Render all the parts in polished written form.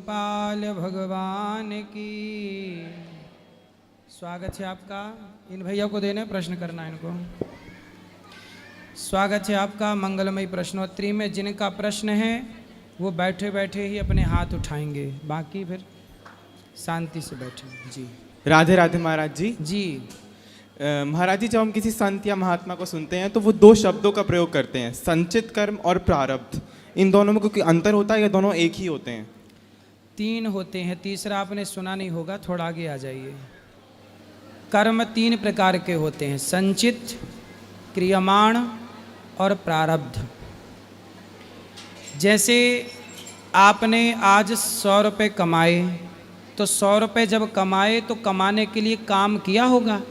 पाल भगवान की। स्वागत है आपका। इन भैया को देने प्रश्न करना इनको। स्वागत है आपका मंगलमयी प्रश्नोत्तरी में। जिनका प्रश्न है वो बैठे बैठे ही अपने हाथ उठाएंगे, बाकी फिर शांति से बैठे। जी राधे राधे महाराज जी। जी महाराज जी, जब हम किसी संत या महात्मा को सुनते हैं तो वो दो शब्दों का प्रयोग करते हैं, संचित कर्म और प्रारब्ध। इन दोनों में कोई अंतर होता है या दोनों एक ही होते हैं? तीन होते हैं, तीसरा आपने सुना नहीं होगा, थोड़ा आगे आ जाइए। कर्म तीन प्रकार के होते हैं, संचित, क्रियमाण और प्रारब्ध। जैसे आपने आज 100 रुपये कमाए, तो 100 रुपये जब कमाए तो कमाने के लिए काम किया होगा,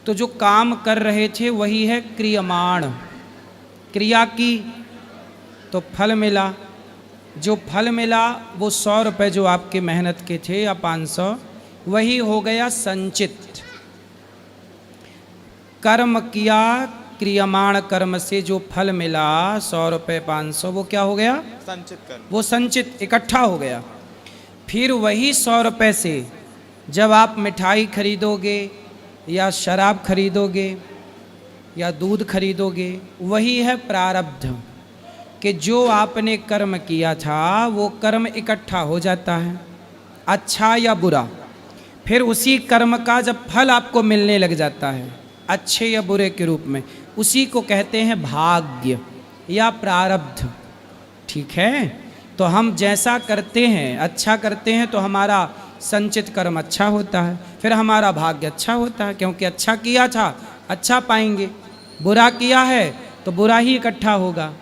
तो जो काम कर रहे थे वही है क्रियमाण। क्रिया की तो फल मिला, जो फल मिला वो 100 रुपये जो आपके मेहनत के थे या 500, वही हो गया संचित। कर्म किया, क्रियमाण कर्म से जो फल मिला 100 रुपये 500, वो क्या हो गया? संचित कर्म। वो संचित इकट्ठा हो गया। फिर वही 100 रुपये से जब आप मिठाई खरीदोगे या शराब खरीदोगे या दूध खरीदोगे, वही है प्रारब्ध। कि जो आपने कर्म किया था वो कर्म इकट्ठा हो जाता है, अच्छा या बुरा। फिर उसी कर्म का जब फल आपको मिलने लग जाता है, अच्छे या बुरे के रूप में, उसी को कहते हैं भाग्य या प्रारब्ध। ठीक है, तो हम जैसा करते हैं, अच्छा करते हैं तो हमारा संचित कर्म अच्छा होता है, फिर हमारा भाग्य अच्छा होता है, क्योंकि अच्छा किया था अच्छा पाएंगे। बुरा किया है तो बुरा ही इकट्ठा होगा,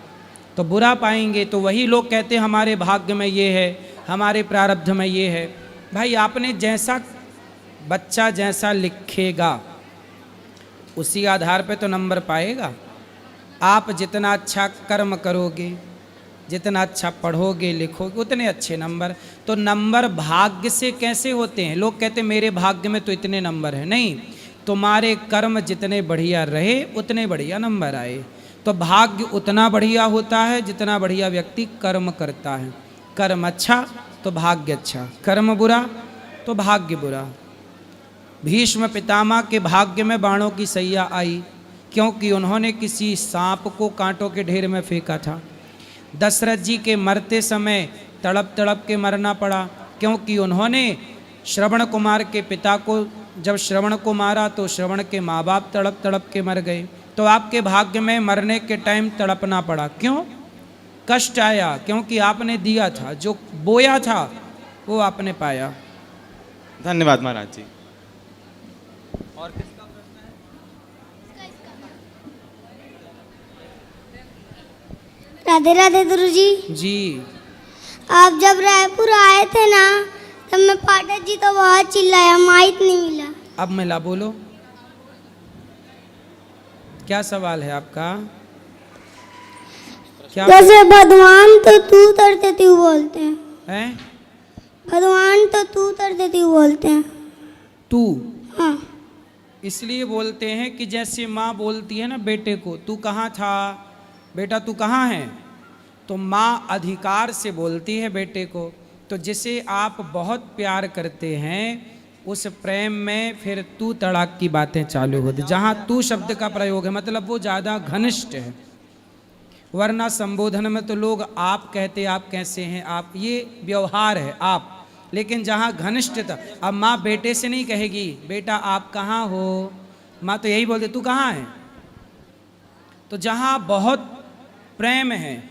तो बुरा पाएंगे। तो वही लोग कहते हैं हमारे भाग्य में ये है, हमारे प्रारब्ध में ये है। भाई आपने जैसा, बच्चा जैसा लिखेगा उसी आधार पे तो नंबर पाएगा। आप जितना अच्छा कर्म करोगे, जितना अच्छा पढ़ोगे लिखोगे, उतने अच्छे नंबर। तो नंबर भाग्य से कैसे होते हैं? लोग कहते हैं मेरे भाग्य में तो इतने नंबर है। नहीं, तुम्हारे कर्म जितने बढ़िया रहे उतने बढ़िया नंबर आए। तो भाग्य उतना बढ़िया होता है जितना बढ़िया व्यक्ति कर्म करता है। कर्म अच्छा तो भाग्य अच्छा, कर्म बुरा तो भाग्य बुरा। भीष्म पितामह के भाग्य में बाणों की सैया आई, क्योंकि उन्होंने किसी सांप को कांटों के ढेर में फेंका था। दशरथ जी के मरते समय तड़प तड़प के मरना पड़ा, क्योंकि उन्होंने श्रवण कुमार के पिता को, जब श्रवण को मारा तो श्रवण के माँ बाप तड़प तड़प के मर गए। तो आपके भाग्य में मरने के टाइम तड़पना पड़ा। क्यों? कष्ट आया, क्योंकि आपने दिया था, जो बोया था वो आपने पाया। धन्यवाद महाराज जी। और किसका प्रश्न है? राधे राधे गुरुजी। जी आप जब रायपुर आए थे ना, तब मैं पाठक जी तो बहुत चिल्लाया, माइक नहीं मिला। अब मिला, बोलो क्या सवाल है आपका? क्या जैसे भगवान तो तू तरते तू बोलते हैं, है? भगवान तो तू तरते तू बोलते हैं। तू हाँ, इसलिए बोलते हैं कि जैसे माँ बोलती है ना बेटे को, तू कहाँ था बेटा, तू कहाँ है, तो माँ अधिकार से बोलती है बेटे को। तो जिसे आप बहुत प्यार करते हैं उस प्रेम में फिर तू तड़ाक की बातें चालू होती। जहाँ तू शब्द का प्रयोग है मतलब वो ज़्यादा घनिष्ठ है, वरना संबोधन में तो लोग आप कहते, आप कैसे हैं, आप, ये व्यवहार है आप। लेकिन जहाँ घनिष्ठता, अब माँ बेटे से नहीं कहेगी बेटा आप कहाँ हो, माँ तो यही बोलती तू कहाँ है। तो जहाँ बहुत प्रेम है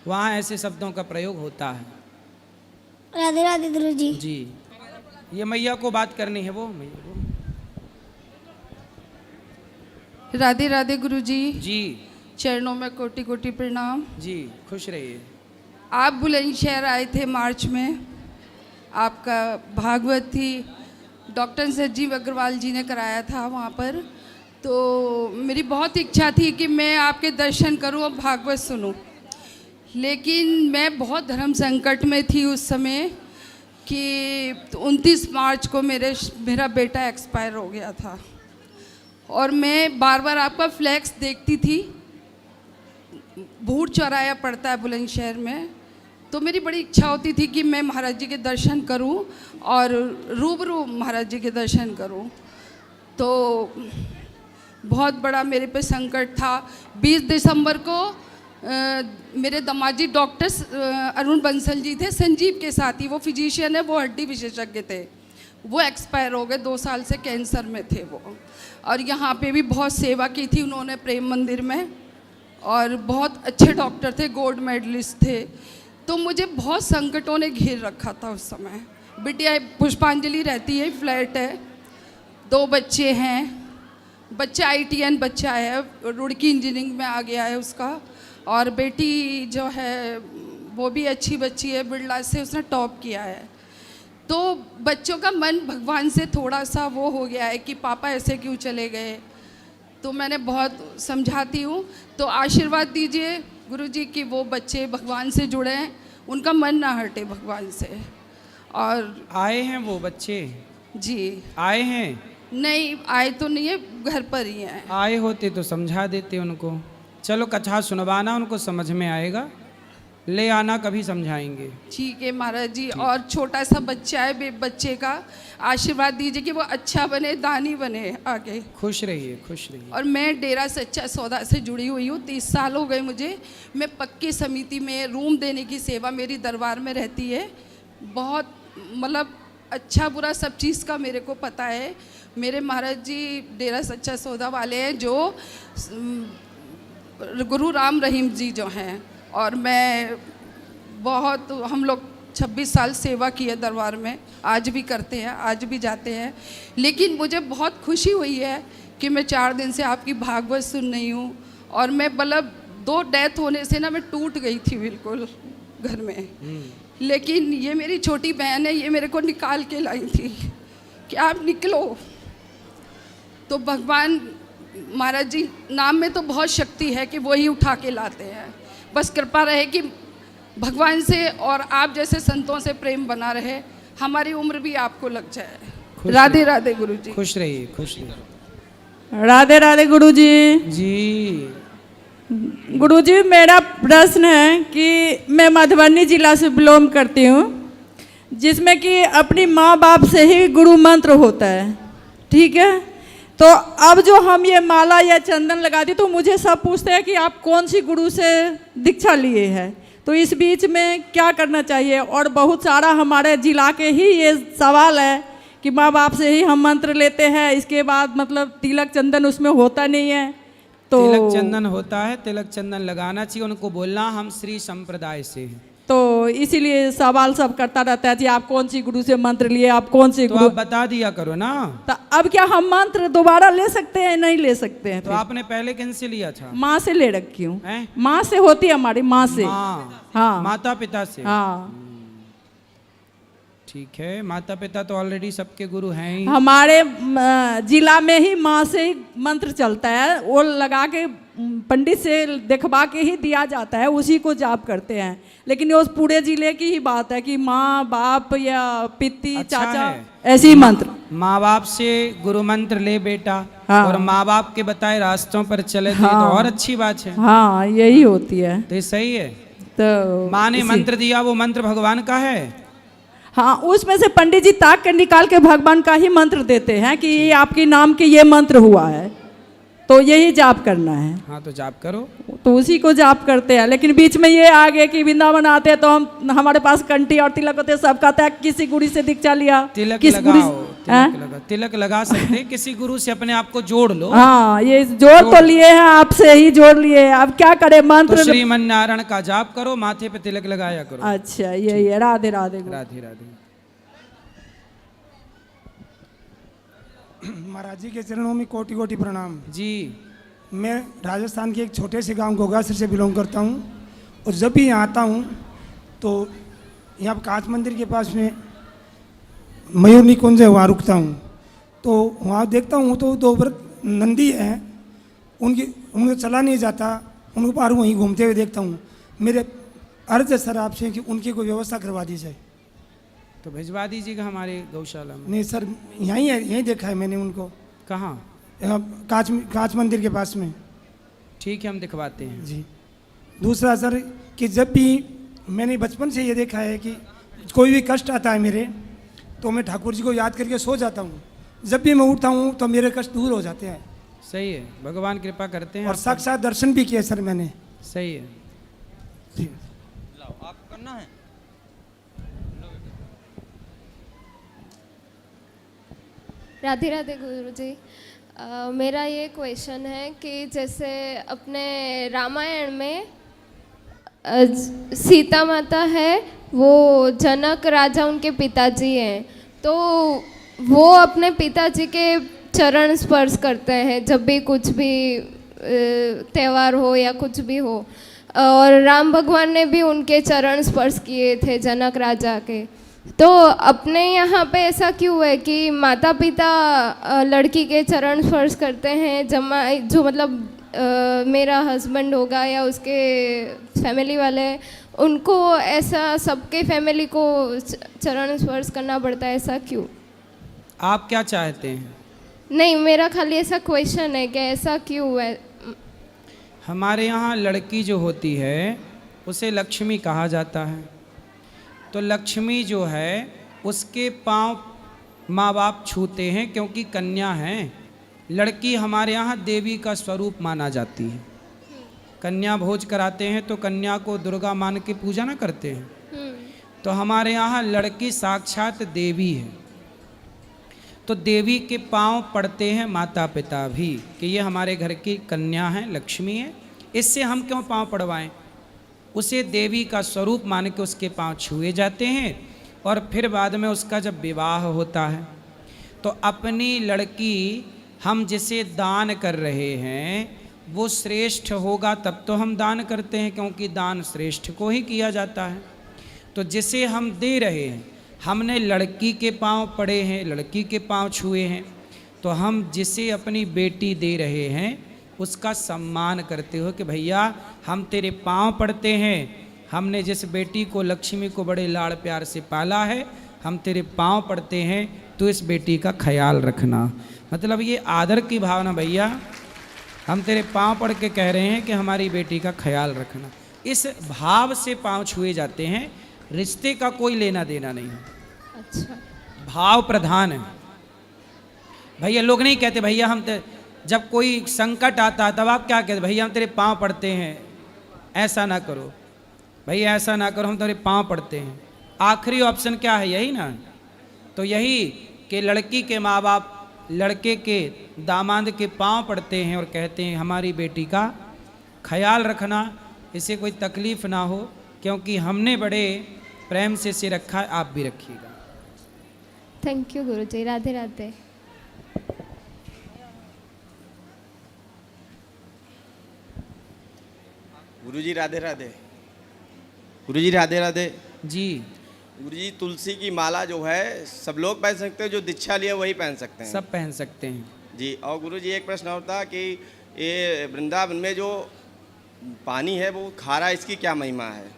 वहाँ ऐसे शब्दों का प्रयोग होता है। राधे राधे गुरुजी। जी, ये मैया को बात करनी है, वो मैया को। राधे राधे गुरुजी। जी चरणों में कोटि कोटि प्रणाम। जी, खुश रहिए। आप बुलंदशहर आए थे मार्च में, आपका भागवत थी, डॉक्टर संजीव अग्रवाल जी ने कराया था वहाँ पर। तो मेरी बहुत इच्छा थी कि मैं आपके दर्शन करूँ और भागवत सुनूँ, लेकिन मैं बहुत धर्म संकट में थी उस समय कि 29 मार्च को मेरा बेटा एक्सपायर हो गया था। और मैं बार बार आपका फ्लैक्स देखती थी, भूड़ चौराया पड़ता है बुलंदशहर में, तो मेरी बड़ी इच्छा होती थी कि मैं महाराज जी के दर्शन करूं और रूबरू महाराज जी के दर्शन करूं। तो बहुत बड़ा मेरे पे संकट था। 20 दिसंबर को मेरे दामाजी डॉक्टर अरुण बंसल जी थे, संजीव के साथ ही, वो फिजिशियन है, वो हड्डी विशेषज्ञ थे, वो एक्सपायर हो गए। 2 साल से कैंसर में थे वो। और यहाँ पे भी बहुत सेवा की थी उन्होंने प्रेम मंदिर में, और बहुत अच्छे डॉक्टर थे, गोल्ड मेडलिस्ट थे। तो मुझे बहुत संकटों ने घेर रखा था उस समय। बिटिया पुष्पांजलि रहती है, फ्लैट है, 2 बच्चे हैं, बच्चा ITN बच्चा है, रुड़की इंजीनियरिंग में आ गया है उसका, और बेटी जो है वो भी अच्छी बच्ची है, बिरला से उसने टॉप किया है। तो बच्चों का मन भगवान से थोड़ा सा वो हो गया है कि पापा ऐसे क्यों चले गए। तो मैंने बहुत समझाती हूँ, तो आशीर्वाद दीजिए गुरुजी कि वो बच्चे भगवान से जुड़े, उनका मन ना हटे भगवान से। और आए हैं वो बच्चे? जी आए हैं? नहीं आए तो नहीं है, घर पर ही हैं। आए होते तो समझा देते उनको। चलो कथा सुनवाना, उनको समझ में आएगा, ले आना, कभी समझाएंगे। ठीक है महाराज जी। और छोटा सा बच्चा है, बच्चे का आशीर्वाद दीजिए कि वो अच्छा बने, दानी बने आगे। खुश रहिए, खुश रहिए। और मैं डेरा सच्चा सौदा से जुड़ी हुई हूँ, 30 साल हो गए मुझे। मैं पक्की समिति में रूम देने की सेवा मेरी दरबार में रहती है। बहुत मतलब अच्छा बुरा सब चीज़ का मेरे को पता है। मेरे महाराज जी डेरा सच्चा सौदा वाले हैं, जो गुरु राम रहीम जी जो हैं, और मैं बहुत, हम लोग 26 साल सेवा की है दरबार में, आज भी करते हैं, आज भी जाते हैं। लेकिन मुझे बहुत खुशी हुई है कि मैं 4 दिन से आपकी भागवत सुन रही हूँ। और मैं मतलब 2 डेथ होने से ना मैं टूट गई थी बिल्कुल घर में। लेकिन ये मेरी छोटी बहन है, ये मेरे को निकाल के लाई थी कि आप निकलो। तो भगवान महाराज जी नाम में तो बहुत शक्ति है कि वो ही उठा के लाते हैं। बस कृपा रहे कि भगवान से और आप जैसे संतों से प्रेम बना रहे, हमारी उम्र भी आपको लग जाए। राधे राधे गुरु जी। खुश रहिए, खुश रहिए। राधे राधे गुरु जी। जी गुरु जी, मेरा प्रश्न है कि मैं मधुबनी जिला से बिलोंग करती हूँ, जिसमें कि अपनी माँ बाप से ही गुरु मंत्र होता है, ठीक है। तो अब जो हम ये माला या चंदन लगाते, तो मुझे सब पूछते हैं कि आप कौन सी गुरु से दीक्षा लिए हैं, तो इस बीच में क्या करना चाहिए। और बहुत सारा हमारे जिला के ही ये सवाल है कि माँ बाप से ही हम मंत्र लेते हैं, इसके बाद मतलब तिलक चंदन उसमें होता नहीं है। तो तिलक चंदन होता है, तिलक चंदन लगाना चाहिए, उनको बोलना हम श्री संप्रदाय से हैं। तो इसीलिए सवाल सब करता रहता है कि आप कौन सी गुरु से मंत्र लिए, आप कौन सी तो गुरु। आप बता दिया करो ना। तो अब क्या हम मंत्र दोबारा ले सकते हैं? नहीं ले सकते हैं। तो आपने पहले किन से लिया था? माँ से ले रखी हूँ। हैं? माँ से होती है हमारी, माँ से। माँ, हाँ, माता पिता से। हाँ। ठीक है, माता पिता तो ऑलरेडी सबके गुरु हैं ही। हमारे जिला में ही माँ से ही मंत्र चलता है, वो लगा के पंडित से दिखवा के ही दिया जाता है, उसी को जाप करते हैं। लेकिन ये उस पूरे जिले की ही बात है कि माँ बाप या पित्ती अच्छा चाचा है। ऐसे ही मंत्र। माँ बाप से गुरु मंत्र ले बेटा, हाँ। और माँ बाप के बताए रास्तों पर चले थे, हाँ। तो और अच्छी बात है। हाँ, यही होती है। तो ये सही है। तो माँ ने मंत्र दिया, वो मंत्र भगवान का है। हाँ, उसमें से पंडित जी ताक कर निकाल के भगवान का ही मंत्र देते हैं कि ये आपके नाम के ये मंत्र हुआ है, तो यही जाप करना है। हाँ, तो जाप करो। तो उसी को जाप करते हैं। लेकिन बीच में ये आ गए कि वृंदावन आते हैं तो हमारे पास कंठी और तिलक होते हैं, सब कहता है किसी गुरु से दीक्षा लिया, तिलक किस गुरु लगाओ, तिलक लगा सकते, किसी गुरु से अपने आप को जोड़ लो। हाँ, ये जोड़ तो लिए हैं, आपसे ही जोड़ लिए हैं। अब क्या करें, मंत्र तो श्रीमन नारायण का जाप करो, माथे पे तिलक लगाया करो। अच्छा, यही है। राधे राधे गुरु। राधे राधे। महाराज जी के चरणों में कोटि कोटि प्रणाम जी। मैं राजस्थान के एक छोटे से गांव गोगासर से बिलोंग करता हूं, और जब भी यहाँ आता हूं तो यहाँ पर कांच मंदिर के पास में मयूर निकुंज है, वहाँ रुकता हूं। तो वहाँ देखता हूं तो 2 व्रत नंदी हैं, उनको चला नहीं जाता, उनको पार वहीं घूमते हुए देखता हूँ। मेरे अर्ज है सर आपसे कि उनकी कोई व्यवस्था करवा दी जाए। तो भिजवा दीजिएगा हमारे गौशाला में। नहीं सर, यहीं है, यहीं देखा है मैंने उनको। कहाँ? यहाँ कांच मंदिर के पास में। ठीक है, हम दिखवाते हैं। जी। दूसरा सर कि जब भी मैंने बचपन से ये देखा है कि कोई भी कष्ट आता है मेरे, तो मैं ठाकुर जी को याद करके सो जाता हूँ। जब भी मैं उठता हूँ तो मेरे कष्ट दूर हो जाते हैं। सही है, भगवान कृपा करते हैं और आप पर। साक्षात दर्शन भी किए सर मैंने। सही है। जी। आपको करना है। राधे राधे गुरु जी। मेरा ये क्वेश्चन है कि जैसे अपने रामायण में सीता माता है, वो जनक राजा उनके पिताजी हैं, तो वो अपने पिताजी के चरण स्पर्श करते हैं जब भी कुछ भी त्यौहार हो या कुछ भी हो। और राम भगवान ने भी उनके चरण स्पर्श किए थे जनक राजा के। तो अपने यहाँ पे ऐसा क्यों है कि माता पिता लड़की के चरण स्पर्श करते हैं, जो मतलब मेरा हस्बैंड होगा या उसके फैमिली वाले, उनको ऐसा सबके फैमिली को चरण स्पर्श करना पड़ता है, ऐसा क्यों? आप क्या चाहते हैं? नहीं, मेरा खाली ऐसा क्वेश्चन है कि ऐसा क्यों है। हमारे यहाँ लड़की जो होती है उसे लक्ष्मी कहा जाता है। तो लक्ष्मी जो है उसके पांव माँ बाप छूते हैं क्योंकि कन्या हैं। लड़की हमारे यहाँ देवी का स्वरूप माना जाती है। कन्या भोज कराते हैं तो कन्या को दुर्गा मान के पूजा ना करते हैं। तो हमारे यहाँ लड़की साक्षात देवी है। तो देवी के पांव पड़ते हैं माता पिता भी कि ये हमारे घर की कन्या है, लक्ष्मी है, इससे हम क्यों पांव पड़वाएं। उसे देवी का स्वरूप मान के उसके पांव छुए जाते हैं और फिर बाद में उसका जब विवाह होता है तो अपनी लड़की हम जिसे दान कर रहे हैं वो श्रेष्ठ होगा तब तो हम दान करते हैं, क्योंकि दान श्रेष्ठ को ही किया जाता है। तो जिसे हम दे रहे हैं, हमने लड़की के पांव पड़े हैं, लड़की के पांव छुए हैं, तो हम जिसे अपनी बेटी दे रहे हैं उसका सम्मान करते हो कि भैया हम तेरे पांव पड़ते हैं, हमने जिस बेटी को लक्ष्मी को बड़े लाड़ प्यार से पाला है, हम तेरे पांव पड़ते हैं, तो इस बेटी का ख्याल रखना। मतलब ये आदर की भावना, भैया हम तेरे पांव पड़ के कह रहे हैं कि हमारी बेटी का ख्याल रखना। इस भाव से पांव छुए जाते हैं, रिश्ते का कोई लेना देना नहीं है। अच्छा, भाव प्रधान है। भैया लोग नहीं कहते भैया हम जब कोई संकट आता है तब आप क्या कहते, भैया हम तेरे पांव पड़ते हैं, ऐसा ना करो भैया, ऐसा ना करो, हम तेरे पांव पड़ते हैं। आखिरी ऑप्शन क्या है? यही ना। तो यही कि लड़की के माँ बाप लड़के के दामाद के पांव पड़ते हैं और कहते हैं हमारी बेटी का ख्याल रखना, इसे कोई तकलीफ़ ना हो, क्योंकि हमने बड़े प्रेम से इसे रखा है, आप भी रखिएगा। थैंक यू गुरुजी। राधे राधे। गुरुजी राधे राधे। गुरुजी राधे राधे। जी गुरुजी, तुलसी की माला जो है सब लोग पहन सकते हैं, जो दीक्षा लिए वही पहन सकते हैं? सब पहन सकते हैं जी। और गुरुजी एक प्रश्न और था कि ये वृंदावन में जो पानी है वो खारा, इसकी क्या महिमा है?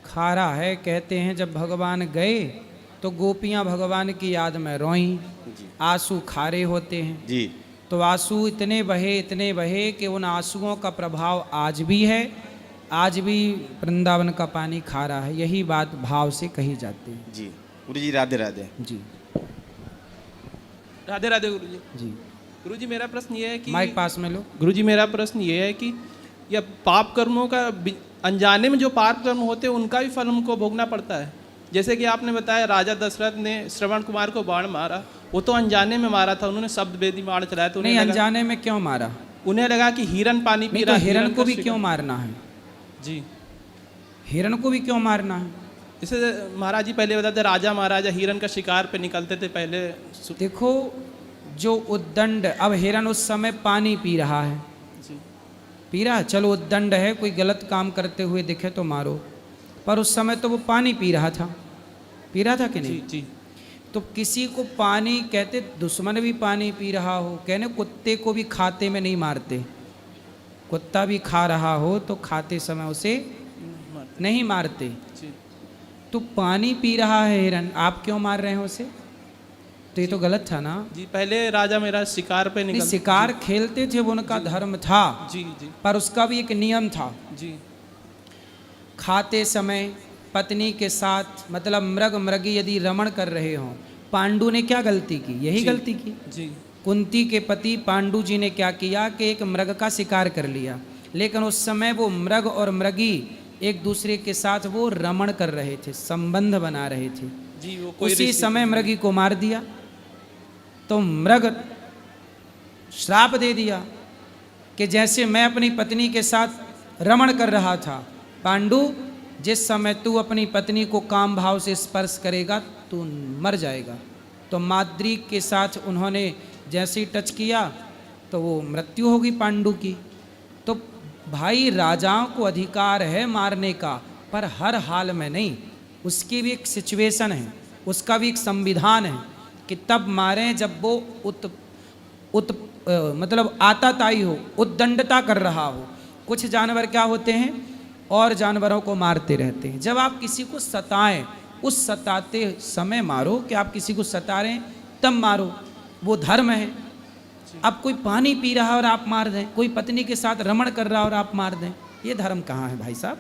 खारा है, कहते हैं जब भगवान गए तो गोपियाँ भगवान की याद में रोईं, आंसू खारे होते हैं। जी। तो आंसू इतने बहे कि उन आंसुओं का प्रभाव आज भी है, आज भी वृंदावन का पानी खारा है। यही बात भाव से कही जाती है। जी। गुरुजी राधे राधे। जी राधे राधे गुरुजी। जी। गुरुजी मेरा प्रश्न ये है कि माइक पास में लो। गुरुजी मेरा प्रश्न ये है कि यह पाप कर्मों का अनजाने में जो पाप कर्म होते हैं उनका भी फल हमको भोगना पड़ता है। जैसे कि आपने बताया राजा दशरथ ने श्रवण कुमार को बाण मारा, वो तो अनजाने में मारा था, उन्होंने शब्द वेदी बाण चलाया, तो नहीं, अनजाने में क्यों मारा? उन्हें लगा कि हिरन पानी पी रहा है। हिरन को का भी शिकार। क्यों मारना है? जी, हिरन को भी क्यों मारना है? जैसे महाराज जी पहले बताते राजा महाराजा हिरन का शिकार पे निकलते थे पहले। देखो जो उद्दंड, अब हिरन उस समय पानी पी रहा है, पी रहा, चलो उद्दंड है, कोई गलत काम करते हुए दिखे तो मारो, पर उस समय तो वो पानी पी रहा था, पी रहा था कि नहीं? जी। तो किसी को पानी कहते, दुश्मन भी पानी पी रहा हो, कहने कुत्ते को भी खाते में नहीं मारते, कुत्ता भी खा रहा हो तो खाते समय उसे नहीं मारते। तो पानी पी रहा है हिरन, आप क्यों मार रहे हैं उसे? तो ये तो गलत था ना। जी, पहले राजा मेरा शिकार पे निकल, शिकार खेलते थे, वो उनका धर्म था। जी जी। पर उसका भी एक नियम था। जी। खाते समय पत्नी के साथ मतलब मृग मृगी यदि रमण कर रहे हों, पांडु ने क्या गलती की? यही गलती की। जी कुंती के पति पांडु जी ने क्या किया कि एक मृग का शिकार कर लिया, लेकिन उस समय वो मृग और मृगी एक दूसरे के साथ वो रमण कर रहे थे, संबंध बना रहे थे। जी वो कोई उसी समय मृगी को मार दिया तो मृग श्राप दे दिया कि जैसे मैं अपनी पत्नी के साथ रमण कर रहा था, पांडु जिस समय तू अपनी पत्नी को काम भाव से स्पर्श करेगा तू मर जाएगा। तो माद्री के साथ उन्होंने जैसे ही टच किया तो वो मृत्यु होगी पांडु की। तो भाई राजाओं को अधिकार है मारने का, पर हर हाल में नहीं, उसकी भी एक सिचुएशन है, उसका भी एक संविधान है कि तब मारें जब वो मतलब आताताई हो, उद्दंडता कर रहा हो। कुछ जानवर क्या होते हैं और जानवरों को मारते रहते हैं। जब आप किसी को सताएं, उस सताते समय मारो कि आप किसी को सता रहे हैं तब मारो, वो धर्म है। अब कोई पानी पी रहा है और आप मार दें, कोई पत्नी के साथ रमण कर रहा है और आप मार दें, ये धर्म कहाँ है भाई साहब?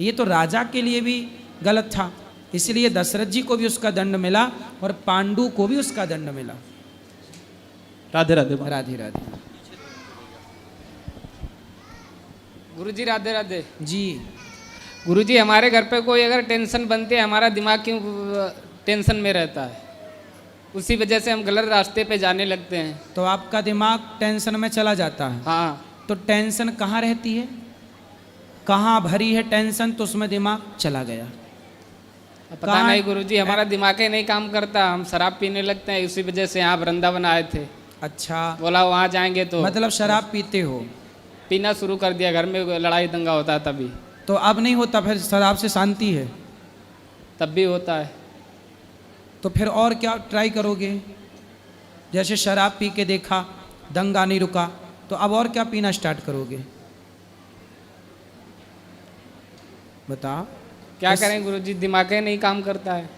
ये तो राजा के लिए भी गलत था, इसलिए दशरथ जी को भी उसका दंड मिला और पांडु को भी उसका दंड मिला। राधे राधे। राधे राधे। गुरुजी राधे राधे। जी गुरुजी, हमारे घर पे कोई अगर टेंशन बनती है, हमारा दिमाग क्यों टेंशन में रहता है? उसी वजह से हम गलत रास्ते पे जाने लगते हैं। तो आपका दिमाग टेंशन में चला जाता है। हाँ। तो टेंशन कहाँ रहती है? कहाँ भरी है टेंशन तो उसमें दिमाग चला गया। पता नहीं गुरुजी, हमारा दिमाग ही नहीं काम करता, हम शराब पीने लगते हैं। उसी वजह से यहाँ वृंदावन आए थे। अच्छा, बोला वहाँ जाएंगे तो मतलब शराब पीते हो? पीना शुरू कर दिया, घर में लड़ाई दंगा होता है तभी। तो अब नहीं होता? फिर शराब से शांति है? तब भी होता है। तो फिर और क्या ट्राई करोगे? जैसे शराब पी के देखा, दंगा नहीं रुका, तो अब और क्या पीना स्टार्ट करोगे? बताओ। क्या करें गुरुजी, दिमाग ही नहीं काम करता है।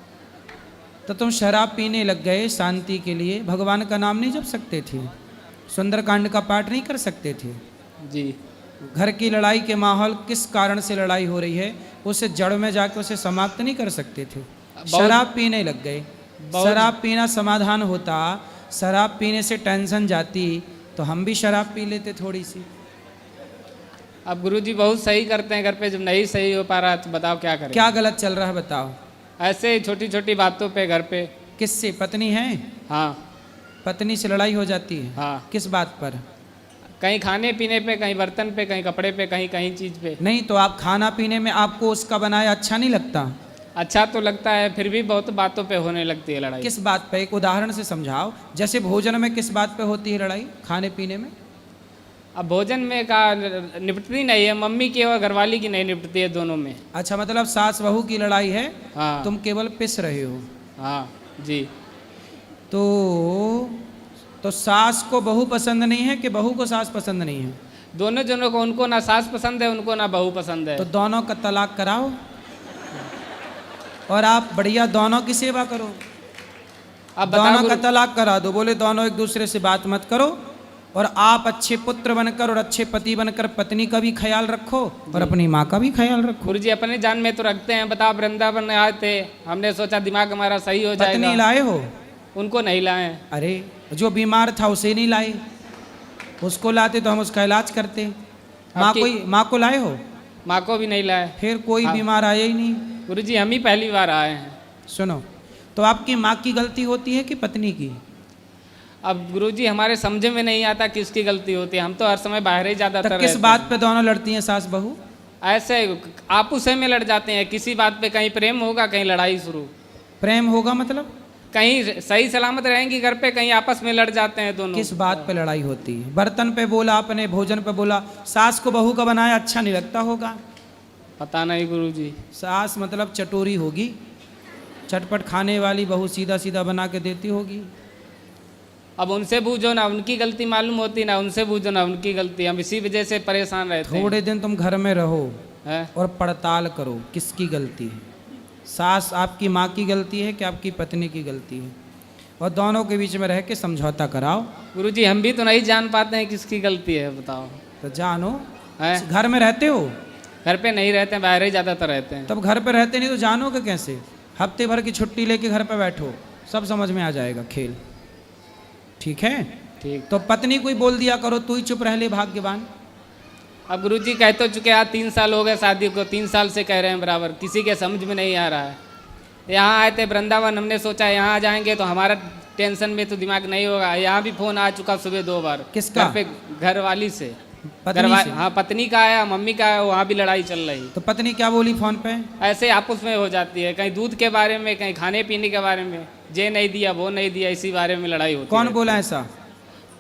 तो तुम शराब पीने लग गए शांति के लिए, भगवान का नाम नहीं जप सकते थे? सुंदरकांड का पाठ नहीं कर सकते थे? जी। घर की लड़ाई के माहौल, किस कारण से लड़ाई हो रही है, उसे जड़ में जाकर उसे समाप्त नहीं कर सकते थे? शराब पीने लग गए। शराब पीना समाधान होता, शराब पीने से टेंशन जाती, तो हम भी शराब पी लेते थोड़ी सी। अब गुरुजी बहुत सही करते हैं घर पे, जब नहीं सही हो पा रहा तो बताओ क्या करें? क्या गलत चल रहा है बताओ? ऐसे ही छोटी छोटी बातों पे घर पे। किससे? पत्नी है? हाँ। पत्नी से लड़ाई हो जाती है? हाँ। किस बात पर? कहीं खाने पीने पे, कहीं बर्तन पे, कहीं कपड़े पे, कहीं कहीं चीज पे। नहीं तो आप खाना पीने में आपको उसका बनाया अच्छा नहीं लगता? अच्छा तो लगता है, फिर भी बहुत बातों पे होने लगती है लड़ाई। किस बात पे? एक उदाहरण से समझाओ। जैसे भोजन में किस बात पे होती है लड़ाई, खाने पीने में? अब भोजन में का निपटती नहीं है, मम्मी की और घरवाली की नहीं निपटती है, दोनों में। अच्छा, मतलब सास बहू की लड़ाई है। हाँ। तुम केवल पिस रहे हो। हाँ जी। तो सास को बहू पसंद नहीं है कि बहू को सास पसंद नहीं है? दोनों जनों को, उनको ना सास पसंद है, उनको ना बहू पसंद है। तो दोनों का तलाक कराओ और आप बढ़िया दोनों की सेवा करो। अब दोनों का तलाक करा दो, बोले दोनों एक दूसरे से बात मत करो, और आप अच्छे पुत्र बनकर और अच्छे पति बनकर पत्नी का भी ख्याल रखो और अपनी माँ का भी ख्याल रखो। गुरुजी अपने जान में तो रखते हैं। बताओ, वृंदावन आए थे, हमने सोचा दिमाग हमारा सही हो जाएगा। पत्नी लाए हो? उनको नहीं लाए। अरे जो बीमार था उसे नहीं लाए, उसको लाते तो हम उसका इलाज करते। माँ को लाए हो? माँ को भी नहीं लाए। फिर कोई बीमार आया ही नहीं। गुरुजी हम ही पहली बार आए हैं। सुनो, तो आपकी माँ की गलती होती है कि पत्नी की? अब गुरुजी हमारे समझ में नहीं आता किसकी गलती होती है, हम तो हर समय बाहर ही ज्यादातर। किस बात पे दोनों लड़ती हैं सास बहू? ऐसे आपस में लड़ जाते हैं, किसी बात पे कहीं प्रेम होगा, कहीं लड़ाई शुरू। प्रेम होगा मतलब? कहीं सही सलामत रहेंगी घर पे, कहीं आपस में लड़ जाते हैं दोनों। किस बात पे लड़ाई होती है? बर्तन पे बोला आपने, भोजन पे बोला। सास को बहू का बनाया अच्छा नहीं लगता होगा? पता नहीं गुरुजी। सास मतलब चटोरी होगी, चटपट खाने वाली, बहू सीधा सीधा बना के देती होगी। अब उनसे बूझो ना, उनकी गलती मालूम होती ना, उनसे बूझो ना, उनकी गलती। हम इसी वजह से परेशान रहते हैं। थोड़े दिन तुम घर में रहो है? और पड़ताल करो किसकी गलती है। सास आपकी माँ की गलती है कि आपकी पत्नी की गलती है, और दोनों के बीच में रह के समझौता कराओ। गुरुजी हम भी तो नहीं जान पाते हैं किसकी गलती है, बताओ। तो जानो। है? घर में रहते हो? घर पे नहीं रहते हैं, बाहर ही ज़्यादातर रहते हैं। तब घर पे रहते नहीं तो जानोगे कैसे? हफ्ते भर की छुट्टी लेके घर पे बैठो, सब समझ में आ जाएगा खेल। ठीक है, ठीक। तो पत्नी कोई बोल दिया करो, तू ही चुप रह ले भाग्यवान। अब गुरुजी कह तो चुके, आज 3 साल हो गए शादी को, 3 साल से कह रहे हैं बराबर, किसी के समझ में नहीं आ रहा है। यहाँ आए थे वृंदावन, हमने सोचा यहाँ आ जाएंगे तो हमारा टेंशन में तो दिमाग नहीं होगा। यहाँ भी फोन आ चुका सुबह 2 बार। किसका? घर पे घर वाली से, पत्नी से? हाँ पत्नी का आया, मम्मी का आया, वहाँ भी लड़ाई चल रही। तो पत्नी क्या बोली फोन पे? ऐसे आपस में हो जाती है, कहीं दूध के बारे में, कहीं खाने पीने के बारे में, ये नहीं दिया वो नहीं दिया, इसी बारे में लड़ाई होती है। कौन बोला ऐसा?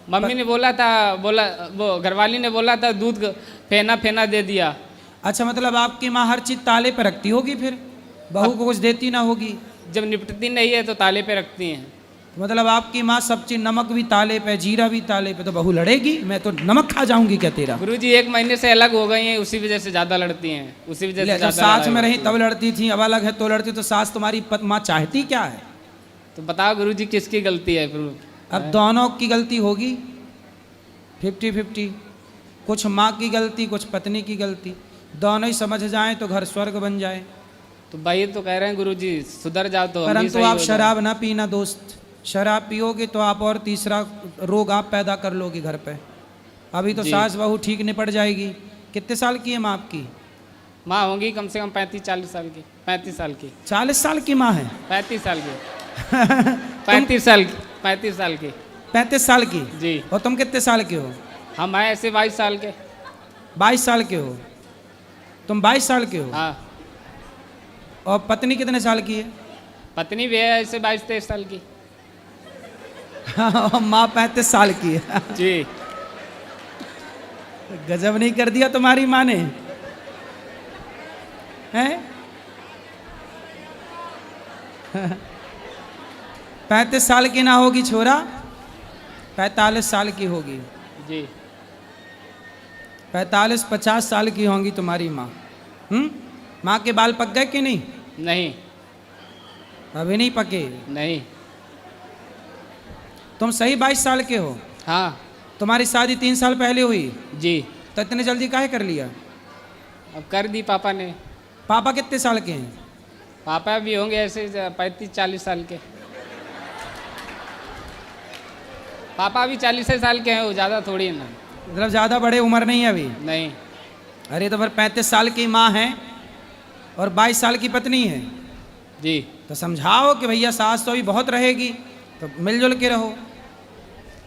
मम्मी ने बोला था, वो घरवाली ने बोला था दूध फेना फेना दे दिया। अच्छा, मतलब आपकी माँ हर चीज ताले पे रखती होगी, फिर बहू को कुछ देती ना होगी। जब निपटती नहीं है तो ताले पे रखती हैं। मतलब आपकी माँ सब चीज, नमक भी ताले पे, जीरा भी ताले पे, तो बहू लड़ेगी? मैं तो नमक खा जाऊंगी क्या तेरा? गुरुजी 1 महीने से अलग हो गई हैं, उसी वजह से ज़्यादा लड़ती हैं, उसी वजह से जब ज़्यादा साथ लड़ाई में रही होती तब लड़ती थी, अब अलग है तो लड़ती। तो सास तुम्हारी माँ चाहती क्या है? है। तो बताओ गुरुजी किसकी गलती है फिर? अब दोनों की गलती होगी, 50-50। कुछ माँ की गलती, कुछ पत्नी की गलती, दोनों ही समझ जाएं तो घर स्वर्ग बन जाए। तो भाई तो कह रहे हैं गुरुजी सुधर जाओ तो हम भी परंतु सही आप हो जाएं। शराब ना पीना दोस्त। शराब पियोगे तो आप और तीसरा रोग आप पैदा कर लोगे घर पे। अभी तो जी। सास बहू ठीक निपट जाएगी। कितने साल की है माँ आपकी? माँ होंगी कम से कम 35-40 साल की। 35 साल की। 40 साल की माँ है? 35 साल की। 35 साल की। 35 साल की। 35 साल की? जी। और तुम कितने साल के हो? हम आए ऐसे 22 साल के। 22 साल के हो? तुम 22 साल के हो? हाँ। और पत्नी कितने साल की है? पत्नी भी है ऐसे 22-23 साल की। और माँ 35 साल की है। जी। गजब नहीं कर दिया तुम्हारी माँ ने, हैं? 35 साल की ना होगी छोरा, 45 साल की होगी। जी। 45-50 साल की होंगी तुम्हारी माँ। माँ के बाल पक गए कि नहीं? नहीं। अभी नहीं पके? नहीं। तुम सही 22 साल के हो? हाँ। तुम्हारी शादी 3 साल पहले हुई? जी। तो इतने जल्दी काहे कर लिया? अब कर दी पापा ने। पापा कितने साल के हैं? पापा भी होंगे ऐसे 35-40 साल के। पापा भी 40 साल के हैं, वो ज़्यादा थोड़ी है ना। मतलब ज़्यादा बड़े उम्र नहीं है अभी? नहीं। अरे तो फिर 35 साल की माँ है और 22 साल की पत्नी है। जी। तो समझाओ कि भैया सास तो अभी बहुत रहेगी, तो मिलजुल के रहो।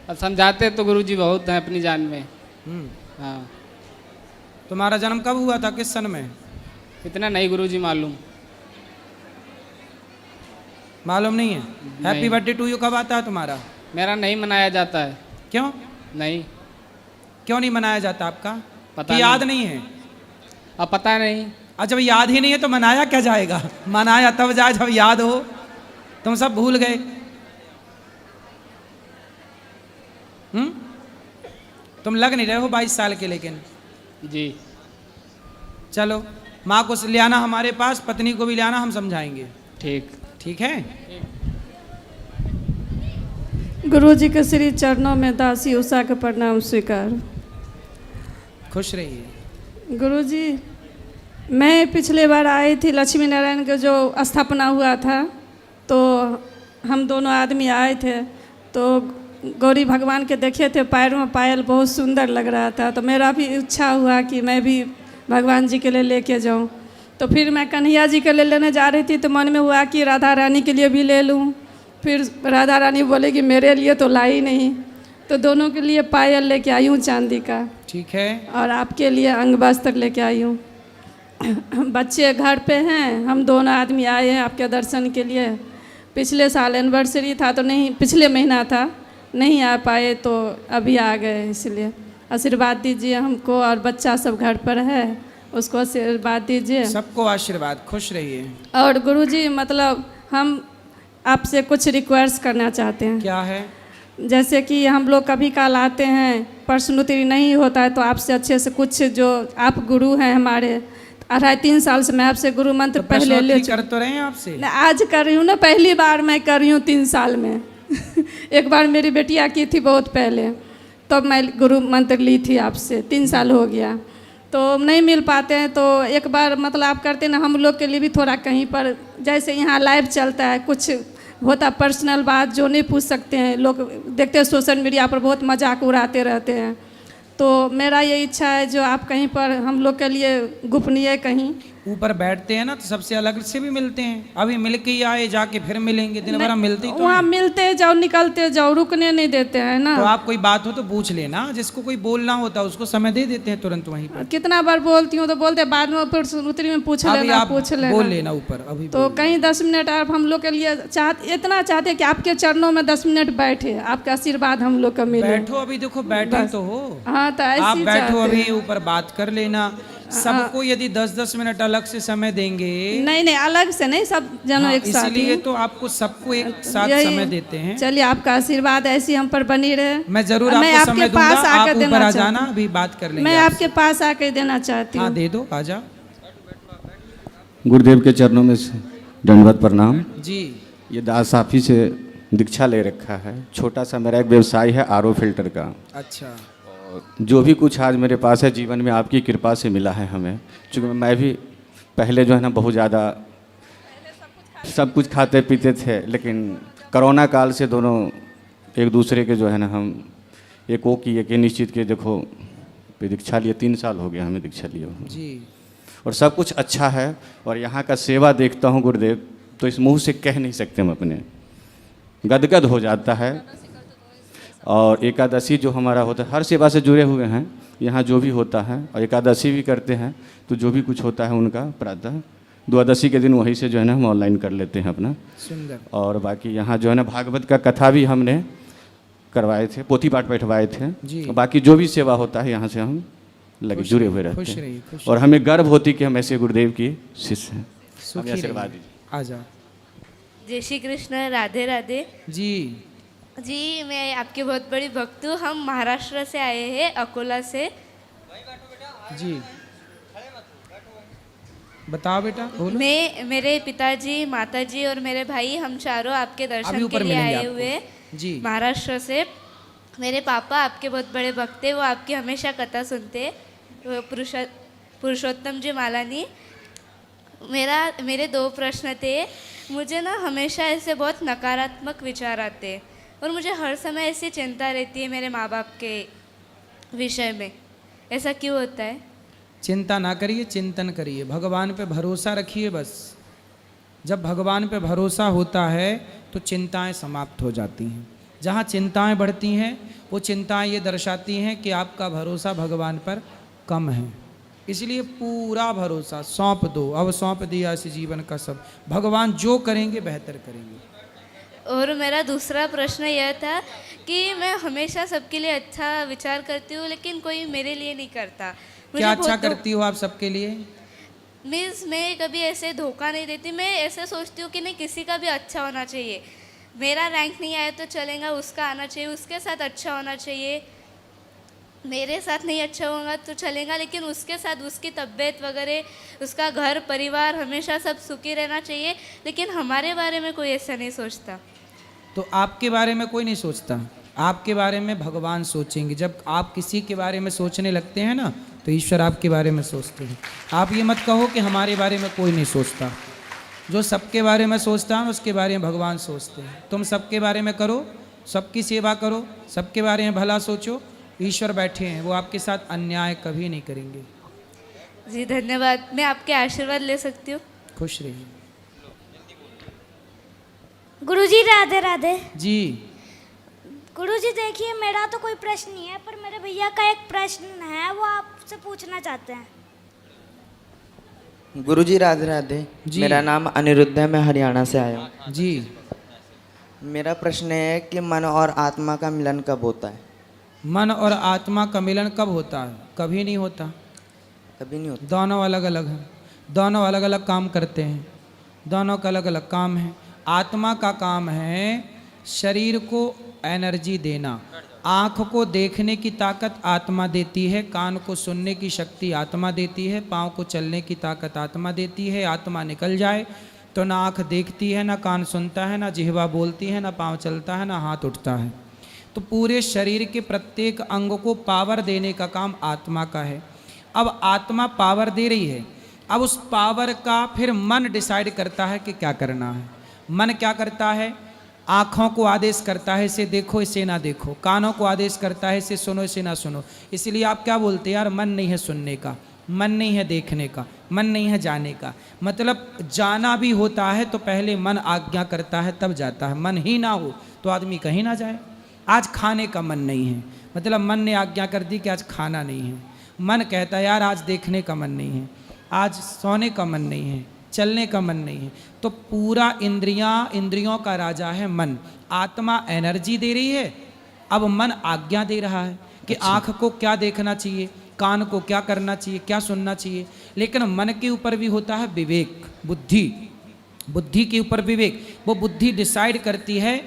अब समझाते तो गुरुजी बहुत हैं अपनी जान में। हाँ। तुम्हारा जन्म कब हुआ था, किस सन में? इतना नहीं गुरुजी मालूम। मालूम नहीं है? हैप्पी बर्थडे टू यू कब आता है तुम्हारा? मेरा नहीं मनाया जाता है। क्यों? नहीं। क्यों नहीं मनाया जाता आपका? पता कि याद नहीं है? अब पता नहीं। और जब याद ही नहीं है तो मनाया क्या जाएगा? मनाया तब जाए जब याद हो। तुम सब भूल गए। तुम लग नहीं रहे हो 22 साल के, लेकिन जी। चलो माँ को ले आना हमारे पास, पत्नी को भी ले आना, हम समझाएंगे। ठीक। ठीक है? गुरु जी के श्री चरणों में दासी उषा का प्रणाम स्वीकार। खुश रहिए। गुरु जी, मैं पिछले बार आई थी, लक्ष्मी नारायण का जो स्थापना हुआ था, तो हम दोनों आदमी आए थे, तो गौरी भगवान के देखे थे, पैर में पायल बहुत सुंदर लग रहा था, तो मेरा भी इच्छा हुआ कि मैं भी भगवान जी के लिए लेके जाऊं। तो फिर मैं कन्हैया जी के लिए लेने जा रही थी, तो मन में हुआ कि राधा रानी के लिए भी ले लूं। फिर राधा रानी बोले कि मेरे लिए तो लाई नहीं, तो दोनों के लिए पायल लेके आई हूँ चांदी का। ठीक है। और आपके लिए अंग वस्त्र लेके आई हूँ। बच्चे घर पे हैं, हम दोनों आदमी आए हैं आपके दर्शन के लिए। पिछले साल एनिवर्सरी था तो नहीं, पिछले महीना था, नहीं आ पाए, तो अभी आ गए। इसलिए आशीर्वाद दीजिए हमको, और बच्चा सब घर पर है, उसको आशीर्वाद दीजिए। सबको आशीर्वाद। खुश रहिए। और गुरुजी, मतलब हम आपसे कुछ रिक्वेस्ट करना चाहते हैं। क्या है? जैसे कि हम लोग कभी काल आते हैं, प्रश्नोत्तरी नहीं होता है, तो आपसे अच्छे से कुछ, जो आप गुरु हैं हमारे, 2.5-3 साल से मैं आपसे गुरु मंत्र तो पहले ले कर तो रहे हैं आपसे। आज कर रही हूँ ना, पहली बार मैं कर रही हूँ 3 साल में। एक बार मेरी बेटिया की थी बहुत पहले, तब मैं गुरु मंत्र ली थी आपसे, 3 साल हो गया। तो नहीं मिल पाते हैं। तो एक बार मतलब आप करते ना, हम लोग के लिए भी थोड़ा कहीं पर, जैसे यहाँ लाइव चलता है, कुछ होता पर्सनल बात जो नहीं पूछ सकते हैं, लोग देखते हैं सोशल मीडिया पर बहुत मजाक उड़ाते रहते हैं। तो मेरा ये इच्छा है जो आप कहीं पर हम लोग के लिए गोपनीय कहीं ऊपर बैठते हैं ना तो सबसे अलग से भी मिलते हैं। अभी मिल के ही आए, जाके फिर मिलेंगे, दिन भर हम मिलते ही तो वहाँ हैं। मिलते जाओ, निकलते जाओ, रुकने नहीं देते हैं ना। तो आप कोई बात हो तो पूछ लेना, जिसको कोई बोलना होता है उसको समय दे देते हैं तुरंत वहीं पर। कितना बार बोलती हूँ तो बोलते हैं बाद में, फिर उतरी में पूछ अभी लेना, आप पूछ बोल लेना। लेना ऊपर अभी तो कहीं 10 मिनट आप हम लोग के लिए इतना चाहते हैं कि आपके चरणों में 10 मिनट बैठे, आपका आशीर्वाद हम लोग का मिले। बैठो, अभी देखो बैठे तो हो। हाँ, तो ऐसे आप ही बैठो, चाहते अभी हैं। ऊपर बात कर लेना। सबको यदि 10-10 मिनट अलग से समय देंगे, नहीं नहीं, अलग से नहीं, सब जनों एक साथ ही। इसलिए तो आपको सबको एक साथ यही- समय देते हैं। चलिए, आपका आशीर्वाद ऐसी हम पर बनी रहे। मैं जरूर मैं आपको समय आपके पास दूंगा, आकर आप देना ऊपर आ चाहती जाना, हूँ। अभी बात कर लेंगे मैं आपसे। आपके पास आकर देना चाहती हूँ। हाँ दे दो, आजा गुरुदेव के चरणों में से दंडवत प्रणाम जी। ये दास साफी से दीक्षा ले रखा है। छोटा सा मेरा एक व्यवसाय है आरओ फिल्टर का। अच्छा, जो भी कुछ आज मेरे पास है जीवन में आपकी कृपा से मिला है हमें। चूँकि मैं भी पहले जो है ना बहुत ज़्यादा सब कुछ खाते पीते थे, लेकिन कोरोना काल से दोनों एक दूसरे के जो है ना हम एक वो किए कि निश्चित के देखो दीक्षा लिए 3 साल हो गया हमें दीक्षा लिए हुए। जी। और सब कुछ अच्छा है। और यहाँ का सेवा देखता हूँ गुरुदेव तो इस मुंह से कह नहीं सकते हम अपने, गदगद हो जाता है। और एकादशी जो हमारा होता है, हर सेवा से जुड़े हुए हैं यहाँ जो भी होता है, और एकादशी भी करते हैं तो जो भी कुछ होता है उनका प्रातः द्वादशी के दिन वहीं से जो है ना हम ऑनलाइन कर लेते हैं अपना। सुंदर। और बाकी यहाँ जो है ना भागवत का कथा भी हमने करवाए थे, पोथी पाठ बैठवाए थे। जी। और बाकी जो भी सेवा होता है यहाँ से हम लगे जुड़े हुए रहते खुश रहिए, हैं। खुश और हमें गर्व होती कि हम ऐसे गुरुदेव की शिष्य हैं। सुखी हमें आशीर्वाद रहिए। दीजिए। आजा जय श्री कृष्ण, राधे राधे। जी। जी, मैं आपकी बहुत बड़ी भक्त हूँ। हम महाराष्ट्र से आए हैं, अकोला से। जी बताओ बेटा, बोलो। मैं, मेरे पिताजी, माताजी और मेरे भाई, हम चारों आपके अभी दर्शन ऊपर के लिए मिलेंगे आए आपको। हुए हैं जी। महाराष्ट्र से। मेरे पापा आपके बहुत बड़े भक्त हैं, वो आपकी हमेशा कथा सुनते हैं, वो पुरुषोत्तम जी मालानी। मेरे 2 प्रश्न थे। मुझे ना हमेशा ऐसे बहुत नकारात्मक विचार आते हैं और मुझे हर समय ऐसी चिंता रहती है मेरे माँ बाप के विषय में। ऐसा क्यों होता है? चिंता ना करिए, चिंतन करिए, भगवान पे भरोसा रखिए बस। जब भगवान पे भरोसा होता है तो चिंताएं समाप्त हो जाती हैं। जहाँ चिंताएं बढ़ती हैं वो चिंताएं ये दर्शाती हैं कि आपका भरोसा भगवान पर कम है। इसलिए पूरा भरोसा सौंप दो। अब सौंप दिया इस जीवन का सब, भगवान जो करेंगे बेहतर करेंगे। और मेरा दूसरा प्रश्न यह था कि मैं हमेशा सबके लिए अच्छा विचार करती हूँ, लेकिन कोई मेरे लिए नहीं करता। क्या अच्छा करती हो आप सबके लिए? मीन्स मैं कभी ऐसे धोखा नहीं देती। मैं ऐसे सोचती हूँ कि नहीं, किसी का भी अच्छा होना चाहिए। मेरा रैंक नहीं आया तो चलेगा, उसका आना चाहिए, उसके साथ अच्छा होना चाहिए। मेरे साथ नहीं अच्छा होगा तो चलेगा, लेकिन उसके साथ उसकी तबीयत वगैरह, उसका घर परिवार हमेशा सब सुखी रहना चाहिए। लेकिन हमारे बारे में कोई ऐसा नहीं सोचता। तो आपके बारे में कोई नहीं सोचता, आपके बारे में भगवान सोचेंगे। जब आप किसी के बारे में सोचने लगते हैं ना तो ईश्वर आपके बारे में सोचते हैं। आप ये मत कहो कि हमारे बारे में कोई नहीं सोचता। जो सबके बारे में सोचता है उसके बारे में भगवान सोचते हैं। तुम सबके बारे में करो, सबकी सेवा करो, सबके बारे में भला सोचो। ईश्वर बैठे हैं, वो आपके साथ अन्याय कभी नहीं करेंगे। जी धन्यवाद। मैं आपके आशीर्वाद ले सकती हूँ? खुश रहिए। गुरुजी राधे राधे। जी। गुरुजी देखिए, मेरा तो कोई प्रश्न नहीं है, पर मेरे भैया का एक प्रश्न है, वो आपसे पूछना चाहते हैं। गुरुजी राधे राधे। जी। मेरा नाम अनिरुद्ध है, मैं हरियाणा से आया हूँ। जी। मेरा प्रश्न है कि मन और आत्मा का मिलन कब होता है? मन और आत्मा का मिलन कब होता है? कभी नहीं होता। कभी नहीं होता। दोनों अलग अलग हैं, दोनों अलग अलग काम करते हैं, दोनों का अलग अलग काम है। आत्मा का काम है शरीर को एनर्जी देना। आँख को देखने की ताकत आत्मा देती है, कान को सुनने की शक्ति आत्मा देती है, पाँव को चलने की ताकत आत्मा देती है। आत्मा निकल जाए तो ना आँख देखती है, ना कान सुनता है, ना जिह्वा बोलती है, ना पाँव चलता है, ना हाथ उठता है। तो पूरे शरीर के प्रत्येक अंग को पावर देने का काम आत्मा का है। अब आत्मा पावर दे रही है, अब उस पावर का फिर मन डिसाइड करता है कि क्या करना है। मन क्या करता है? आँखों को आदेश करता है इसे देखो इसे ना देखो, कानों को आदेश करता है इसे सुनो इसे ना सुनो। इसलिए आप क्या बोलते हैं? यार मन नहीं है सुनने का, मन नहीं है देखने का, मन नहीं है जाने का। मतलब जाना भी होता है तो पहले मन आज्ञा करता है तब जाता है, मन ही ना हो तो आदमी कहीं ना जाए। आज खाने का मन नहीं है, मतलब मन ने आज्ञा कर दी कि आज खाना नहीं है। मन कहता है यार आज देखने का मन नहीं है, आज सोने का मन नहीं है, चलने का मन नहीं है। तो पूरा इंद्रियों का राजा है मन। आत्मा एनर्जी दे रही है, अब मन आज्ञा दे रहा है कि आँख को क्या देखना चाहिए, कान को क्या करना चाहिए, क्या सुनना चाहिए। लेकिन मन के ऊपर भी होता है विवेक, बुद्धि के ऊपर विवेक। वो बुद्धि डिसाइड करती है।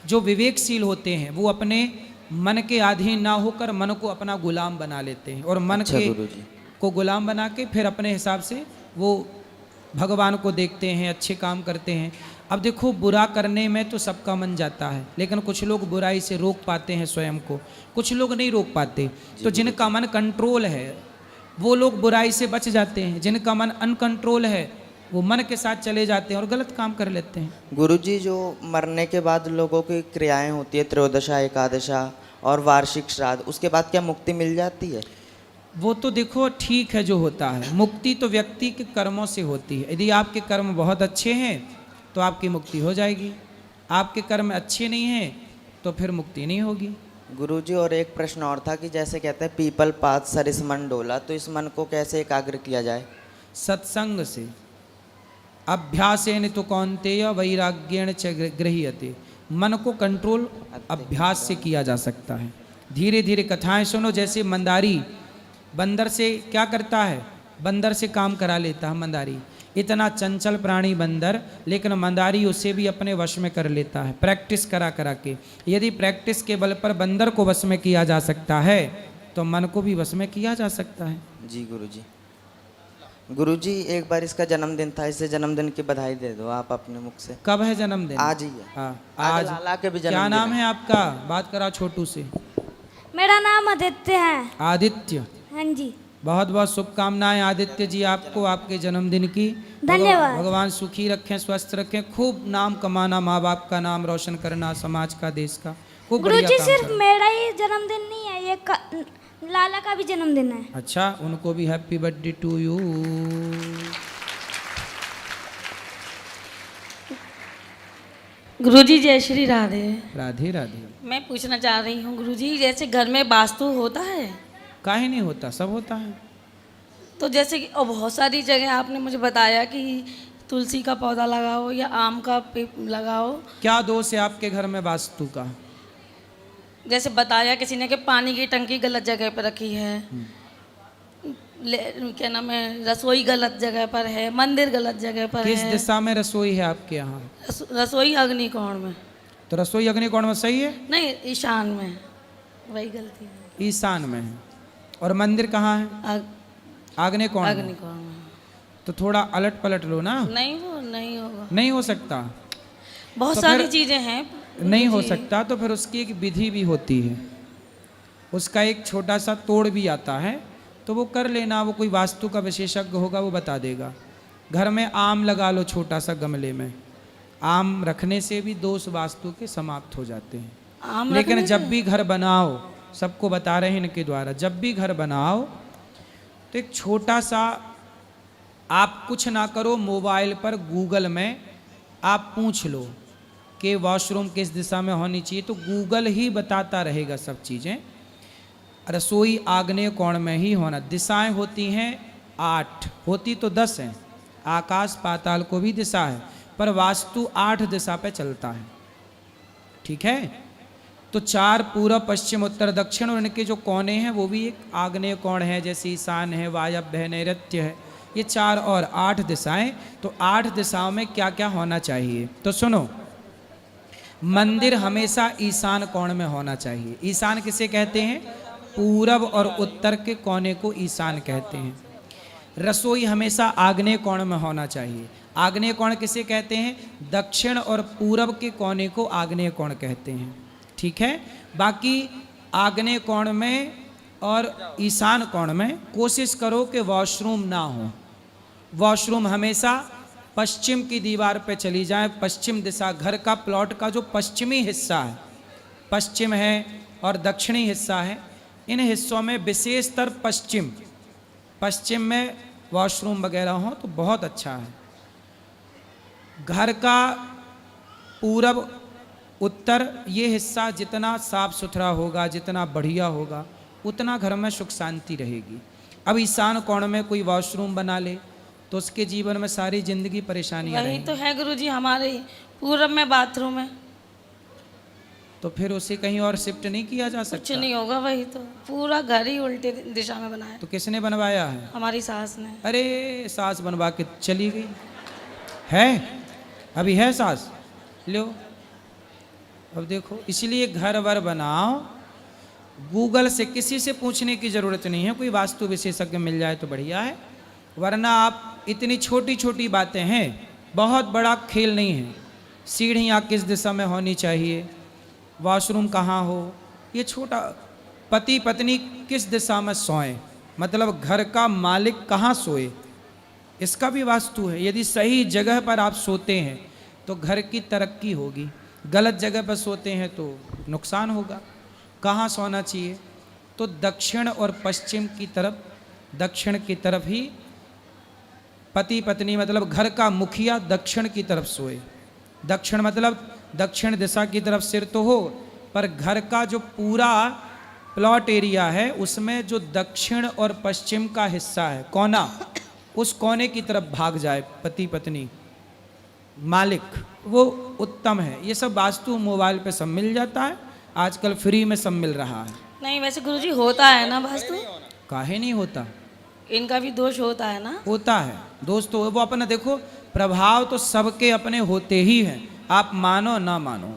जो विवेकशील होते हैं वो अपने मन के अधीन ना होकर मन को अपना गुलाम बना लेते हैं, और मन को गुलाम बना के फिर अपने हिसाब से वो भगवान को देखते हैं, अच्छे काम करते हैं। अब देखो बुरा करने में तो सबका मन जाता है, लेकिन कुछ लोग बुराई से रोक पाते हैं स्वयं को, कुछ लोग नहीं रोक पाते। तो जिनका मन कंट्रोल है वो लोग बुराई से बच जाते हैं, जिनका मन अनकंट्रोल है वो मन के साथ चले जाते हैं और गलत काम कर लेते हैं। गुरुजी, जो मरने के बाद लोगों की क्रियाएं होती है, त्रयोदशा, एकादशा और वार्षिक श्राद्ध, उसके बाद क्या मुक्ति मिल जाती है? वो तो देखो ठीक है जो होता है, मुक्ति तो व्यक्ति के कर्मों से होती है। यदि आपके कर्म बहुत अच्छे हैं तो आपकी मुक्ति हो जाएगी, आपके कर्म अच्छे नहीं हैं तो फिर मुक्ति नहीं होगी। गुरुजी, और एक प्रश्न और था कि जैसे कहते हैं पीपल पात सरिस मन डोला, तो इस मन को कैसे एकाग्र किया जाए? सत्संग से, अभ्यासेन तो कौन्तेय वैराग्येण च गृह्यते। मन को कंट्रोल अभ्यास से किया जा सकता है। धीरे धीरे कथाएं सुनो। जैसे मंदारी बंदर से क्या करता है? बंदर से काम करा लेता है मंदारी। इतना चंचल प्राणी बंदर, लेकिन मंदारी उसे भी अपने वश में कर लेता है, प्रैक्टिस करा करा के। यदि प्रैक्टिस के बल पर बंदर को वश में किया जा सकता है तो मन को भी वश में किया जा सकता है। जी गुरुजी। गुरुजी, एक बार इसका जन्मदिन था, इससे जन्मदिन की बधाई दे दो आप अपने मुख से। कब है जन्मदिन? आज ही है। हाँ, आज लाला के भी जन्मदिन। क्या नाम है आपका? बात करा छोटू से। मेरा नाम आदित्य है। आदित्य, हाँ जी। बहुत बहुत शुभकामनाएं आदित्य जी आपको, आपके जन्मदिन की। धन्यवाद। भगवान सुखी रखें, स्वस्थ रखें, खूब नाम कमाना, माँ बाप का नाम रोशन करना, समाज का, देश का। खूब बढ़िया गुरुजी, काम सिर्फ करो। मेरा ही जन्मदिन नहीं है, ये लाला का भी जन्मदिन है। अच्छा, उनको भी हैप्पी बर्थडे टू यू। गुरुजी, जय श्री राधे। राधे राधे। मैं पूछना चाह रही हूँ गुरुजी, जैसे घर में वास्तु होता है? काहे नहीं होता, सब होता है। तो जैसे कि बहुत सारी जगह आपने मुझे बताया कि तुलसी का पौधा लगाओ या आम का लगाओ। क्या दोष है आपके घर में वास्तु का? जैसे बताया किसी ने कि पानी की टंकी गलत जगह पर रखी है, क्या नाम है, रसोई गलत जगह पर है, मंदिर गलत जगह पर है। किस दिशा में रसोई है आपके यहाँ? रसोई अग्निकोण में। तो रसोई अग्निकोण में सही है? नहीं, ईशान में, वही गलती है। ईशान में है। और मंदिर कहाँ है? अग्निकोण। अग्निकोण में। तो थोड़ा अलट पलट लो ना। नहीं, वो नहीं होगा। नहीं हो सकता? बहुत सारी चीजें हैं। नहीं हो सकता तो फिर उसकी एक विधि भी होती है, उसका एक छोटा सा तोड़ भी आता है, तो वो कर लेना। वो कोई वास्तु का विशेषज्ञ होगा, वो बता देगा। घर में आम लगा लो छोटा सा गमले में, आम रखने से भी दोष वास्तु के समाप्त हो जाते हैं। लेकिन जब भी घर बनाओ, सबको बता रहे हैं इनके द्वारा, जब भी घर बनाओ तो एक छोटा सा, आप कुछ ना करो, मोबाइल पर गूगल में आप पूछ लो कि वॉशरूम किस दिशा में होनी चाहिए, तो गूगल ही बताता रहेगा सब चीज़ें। रसोई आग्नेय कोण में ही होना। दिशाएं होती हैं 8, होती तो 10 हैं। आकाश पाताल को भी दिशा है, पर वास्तु 8 दिशा पे चलता है। ठीक है? तो 4 पूर्व, पश्चिम, उत्तर, दक्षिण, और इनके जो कोने हैं वो भी एक आग्नेय कोण है, जैसे ईशान है, वायव्य है, नैऋत्य है। ये 4 और 8 दिशाएं। तो 8 दिशाओं में क्या क्या होना चाहिए? तो सुनो, मंदिर हमेशा ईशान कोण में होना चाहिए। ईशान किसे कहते हैं? पूरब और उत्तर के कोने को ईशान कहते हैं। रसोई हमेशा आग्नेय कोण में होना चाहिए। आग्नेय कोण किसे कहते हैं? दक्षिण और पूरब के कोने को आग्नेय कोण कहते हैं। ठीक है? बाकी आग्नेय कोण में और ईशान कोण में कोशिश करो कि वॉशरूम ना हो। वॉशरूम हमेशा पश्चिम की दीवार पे चली जाए, पश्चिम दिशा। घर का प्लॉट का जो पश्चिमी हिस्सा है, पश्चिम है और दक्षिणी हिस्सा है, इन हिस्सों में विशेषतर पश्चिम में वॉशरूम वगैरह हो तो बहुत अच्छा है। घर का पूरब, उत्तर, ये हिस्सा जितना साफ सुथरा होगा, जितना बढ़िया होगा, उतना घर में सुख शांति रहेगी। अब ईशान कोण में कोई वॉशरूम बना ले तो उसके जीवन में सारी जिंदगी परेशानियां वही रहेंगी। तो है गुरुजी, हमारे पूरब में बाथरूम है। तो फिर उसे कहीं और शिफ्ट नहीं किया जा कुछ सकता? नहीं होगा, वही तो पूरा घर ही उल्टे दिशा में बनाया। तो किसने बनवाया है? हमारी सास ने। अरे सास बनवा के चली गई है, अभी है सास, लो। अब देखो, इसलिए घर वर बनाओ, गूगल से किसी से पूछने की ज़रूरत नहीं है। कोई वास्तु विशेषज्ञ मिल जाए तो बढ़िया है, वरना आप इतनी छोटी छोटी बातें हैं, बहुत बड़ा खेल नहीं है। सीढ़ियाँ किस दिशा में होनी चाहिए, वॉशरूम कहाँ हो, ये छोटा। पति पत्नी किस दिशा में सोएं, मतलब घर का मालिक कहाँ सोए, इसका भी वास्तु है। यदि सही जगह पर आप सोते हैं तो घर की तरक्की होगी, गलत जगह पर सोते हैं तो नुकसान होगा। कहाँ सोना चाहिए? तो दक्षिण और पश्चिम की तरफ, दक्षिण की तरफ ही पति पत्नी, मतलब घर का मुखिया दक्षिण की तरफ सोए। दक्षिण मतलब दक्षिण दिशा की तरफ सिर तो हो, पर घर का जो पूरा प्लॉट एरिया है उसमें जो दक्षिण और पश्चिम का हिस्सा है, कोना, उस कोने की तरफ भाग जाए पति पत्नी मालिक, वो उत्तम है। ये सब वास्तु मोबाइल पे सब मिल जाता है, आजकल फ्री में सब मिल रहा है। नहीं वैसे गुरुजी होता है ना वास्तु? काहे नहीं होता, इनका भी दोष होता है ना? होता है दोस्त, तो वो अपना देखो, प्रभाव तो सबके अपने होते ही हैं, आप मानो ना मानो।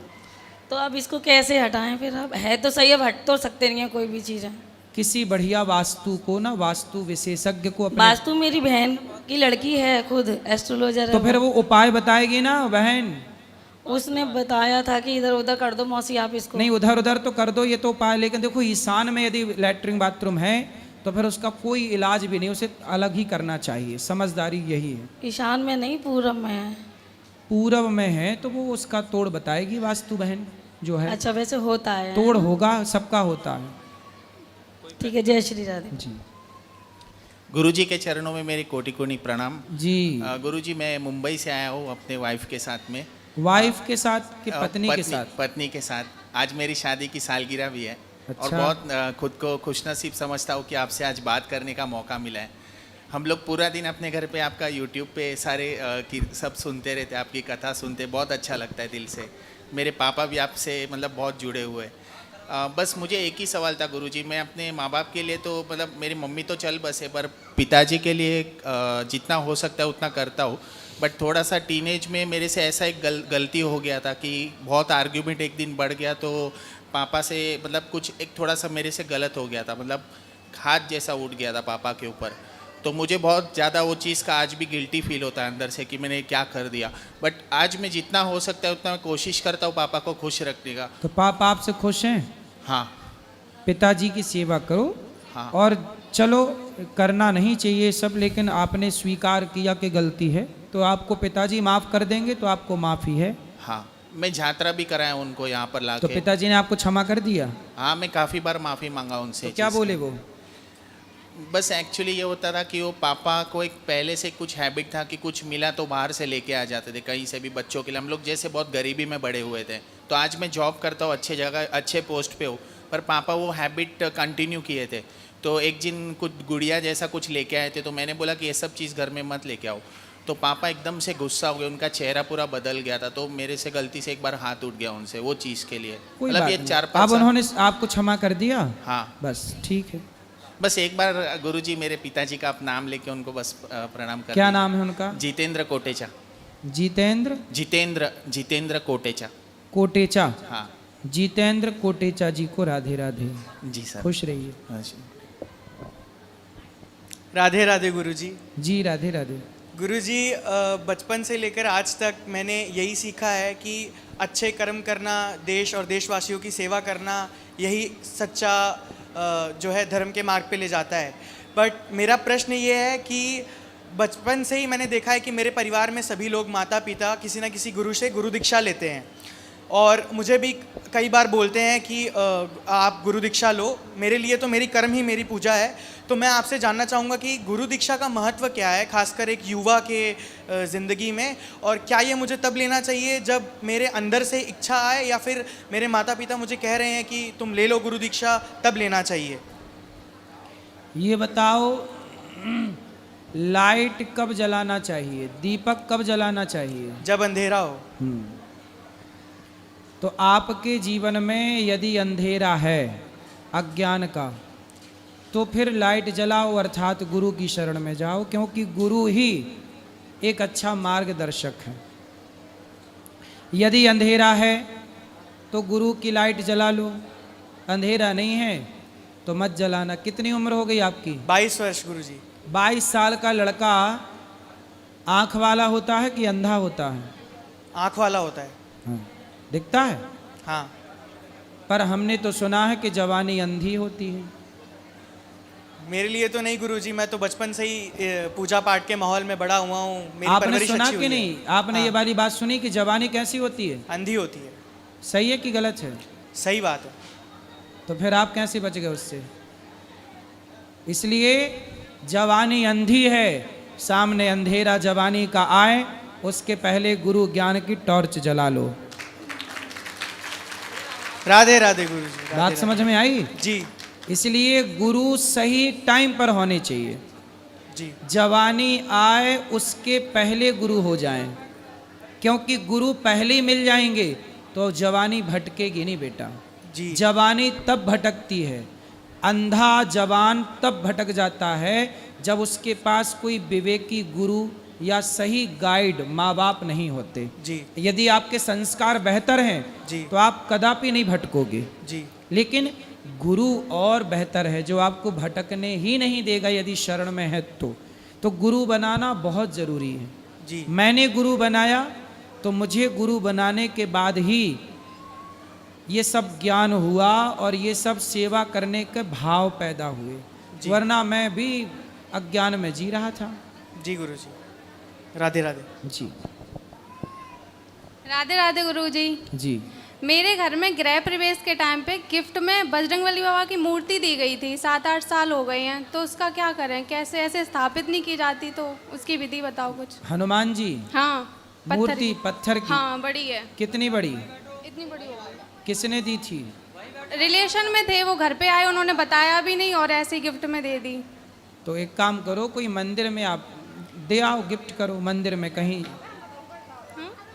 तो अब इसको कैसे हटाएं फिर? अब है तो सही, अब हट तो सकते नहीं है कोई भी चीज़ है। किसी बढ़िया वास्तु को ना, वास्तु विशेषज्ञ को अपने, वास्तु मेरी बहन की लड़की है, खुद एस्ट्रोलॉजर है। तो फिर वो उपाय बताएगी ना बहन। उसने बताया था कि इधर उधर कर दो मौसी आप इसको। नहीं, उधर उधर तो कर दो, ये तो उपाय, लेकिन देखो ईशान में यदि लैट्रिन बाथरूम है तो फिर उसका कोई इलाज भी नहीं, उसे अलग ही करना चाहिए। समझदारी यही है। ईशान में नहीं, पूरब में है। पूरब में है तो वो उसका तोड़ बताएगी वास्तु बहन जो है। अच्छा, वैसे होता है, तोड़ होगा, सबका होता है। ठीक है, जय श्री राधे जी। गुरुजी के चरणों में मेरी कोटि कोटि प्रणाम जी। गुरुजी, मैं मुंबई से आया हूँ अपने वाइफ के साथ में। वाइफ के साथ कि पत्नी के साथ? पत्नी के साथ। आज मेरी शादी की सालगिरह भी है। अच्छा। और बहुत खुद को खुशनसीब समझता हूँ कि आपसे आज बात करने का मौका मिला है। हम लोग पूरा दिन अपने घर पे आपका यूट्यूब पे सारे सब सुनते रहते, आपकी कथा सुनते, बहुत अच्छा लगता है दिल से। मेरे पापा भी आपसे मतलब बहुत जुड़े हुए हैं। बस मुझे एक ही सवाल था गुरुजी, मैं अपने माँ बाप के लिए तो मतलब मेरी मम्मी तो चल बसे, पर पिताजी के लिए जितना हो सकता है उतना करता हूँ। बट थोड़ा सा टीनेज में मेरे से ऐसा एक गलती हो गया था कि बहुत आर्ग्यूमेंट एक दिन बढ़ गया, तो पापा से मतलब कुछ एक थोड़ा सा मेरे से गलत हो गया था, मतलब हाथ जैसा उठ गया था पापा के ऊपर। तो मुझे बहुत ज़्यादा वो चीज़ का आज भी गिल्टी फील होता है अंदर से कि मैंने क्या कर दिया। बट आज मैं जितना हो सकता है उतना मैं कोशिश करता हूँ पापा को खुश रखने का। तो पापा आपसे खुश हैं? हाँ। पिताजी की सेवा करो। हाँ। और चलो, करना नहीं चाहिए सब, लेकिन आपने स्वीकार किया कि गलती है तो आपको पिताजी माफ़ कर देंगे, तो आपको माफ़ी है। हाँ, मैं यात्रा भी कराया उनको यहाँ पर ला तो पिताजी ने आपको क्षमा कर दिया? हाँ, मैं काफ़ी बार माफ़ी मांगा उनसे। तो क्या बोले वो? बस एक्चुअली ये होता था कि वो पापा को एक पहले से कुछ हैबिट था कि कुछ मिला तो बाहर से लेके आ जाते थे कहीं से भी बच्चों के लिए। हम लोग जैसे बहुत गरीबी में बड़े हुए थे, तो आज मैं जॉब करता हूँ, अच्छे जगह अच्छे पोस्ट पे हूँ, पर पापा वो हैबिट कंटिन्यू किए थे। तो एक दिन कुछ गुड़िया जैसा कुछ लेके आए थे, तो मैंने बोला कि ये सब चीज़ घर में मत लेके आओ। तो पापा एकदम से गुस्सा हो गए, उनका चेहरा पूरा बदल गया था। तो मेरे से गलती से एक बार हाथ उठ गया उनसे वो चीज़ के लिए। मतलब ये 4-5 अब उन्होंने आपको क्षमा कर दिया? हाँ, बस ठीक है। बस एक बार गुरुजी मेरे पिताजी का आप नाम लेके उनको बस प्रणाम कर। क्या नाम है उनका? जितेंद्र कोटेचा। जितेंद्र कोटेचा। कोटेचा। हाँ, जितेंद्र कोटेचा जी को राधे राधे। जी सर, खुश रहिए। राधे राधे गुरुजी। जी राधे राधे। गुरुजी, बचपन से लेकर आज तक मैंने यही सीखा है कि अच्छे कर्म करना, देश और देशवासियों की सेवा करना, यही सच्चा जो है धर्म के मार्ग पे ले जाता है। बट मेरा प्रश्न ये है कि बचपन से ही मैंने देखा है कि मेरे परिवार में सभी लोग माता पिता किसी न किसी गुरु से गुरु दीक्षा लेते हैं, और मुझे भी कई बार बोलते हैं कि आप गुरु दीक्षा लो। मेरे लिए तो मेरी कर्म ही मेरी पूजा है। तो मैं आपसे जानना चाहूँगा कि गुरु दीक्षा का महत्व क्या है, खासकर एक युवा के ज़िंदगी में, और क्या ये मुझे तब लेना चाहिए जब मेरे अंदर से इच्छा आए, या फिर मेरे माता पिता मुझे कह रहे हैं कि तुम ले लो गुरु दीक्षा, तब लेना चाहिए? ये बताओ, लाइट कब जलाना चाहिए, दीपक कब जलाना चाहिए? जब अंधेरा हो। तो आपके जीवन में यदि अंधेरा है अज्ञान का, तो फिर लाइट जलाओ, अर्थात गुरु की शरण में जाओ, क्योंकि गुरु ही एक अच्छा मार्गदर्शक है। यदि अंधेरा है तो गुरु की लाइट जला लो, अंधेरा नहीं है तो मत जलाना। कितनी उम्र हो गई आपकी? 22 वर्ष गुरुजी। 22 साल का लड़का आँख वाला होता है कि अंधा होता है? आँख वाला होता है। हाँ। दिखता है? हाँ। पर हमने तो सुना है कि जवानी अंधी होती है। मेरे लिए तो नहीं गुरुजी, मैं तो बचपन से ही पूजा पाठ के माहौल में बड़ा हुआ हूँ। मेरी आपने परवरिश सुना अच्छी कि हुई है। नहीं? आपने ये वाली बात सुनी कि जवानी कैसी होती है? अंधी होती है। सही है कि गलत है? सही बात है। तो फिर आप कैसे बच गए उससे? इसलिए जवानी अंधी है, सामने अंधेरा जवानी का आए, उसके पहले गुरु ज्ञान की टॉर्च जला लो। राधे राधे गुरुजी। बात समझ में आई? जी। इसलिए गुरु सही टाइम पर होने चाहिए जी। जवानी आए उसके पहले गुरु हो जाएं, क्योंकि गुरु पहले ही मिल जाएंगे तो जवानी भटकेगी नहीं बेटा जी। जवानी तब भटकती है, अंधा जवान तब भटक जाता है जब उसके पास कोई विवेकी गुरु या सही गाइड माँ बाप नहीं होते जी। यदि आपके संस्कार बेहतर हैं जी। तो आप कदापि नहीं भटकोगे जी। लेकिन गुरु और बेहतर है जो आपको भटकने ही नहीं देगा यदि शरण में है तो गुरु बनाना बहुत ज़रूरी है जी। मैंने गुरु बनाया तो मुझे गुरु बनाने के बाद ही ये सब ज्ञान हुआ और ये सब सेवा करने के भाव पैदा हुए, वरना मैं भी अज्ञान में जी रहा था। जी गुरुजी। राधे राधे। जी। राधे राधे गुरुजी। जी। मेरे घर में गृह प्रवेश के टाइम पे गिफ्ट में बजरंगबली बाबा की मूर्ति दी गई थी, 7-8 साल हो गए हैं, तो उसका क्या करें? कैसे ऐसे स्थापित नहीं की जाती, तो उसकी विधि बताओ कुछ। हनुमान जी? हाँ। मूर्ति पत्थर की? हाँ बड़ी है। कितनी बड़ी? इतनी बड़ी हो। किसने दी थी? रिलेशन में थे, वो घर पे आए, उन्होंने बताया भी नहीं और ऐसे गिफ्ट में दे दी। तो एक काम करो, कोई मंदिर में आप दे आओ, गिफ्ट करो मंदिर में कहीं।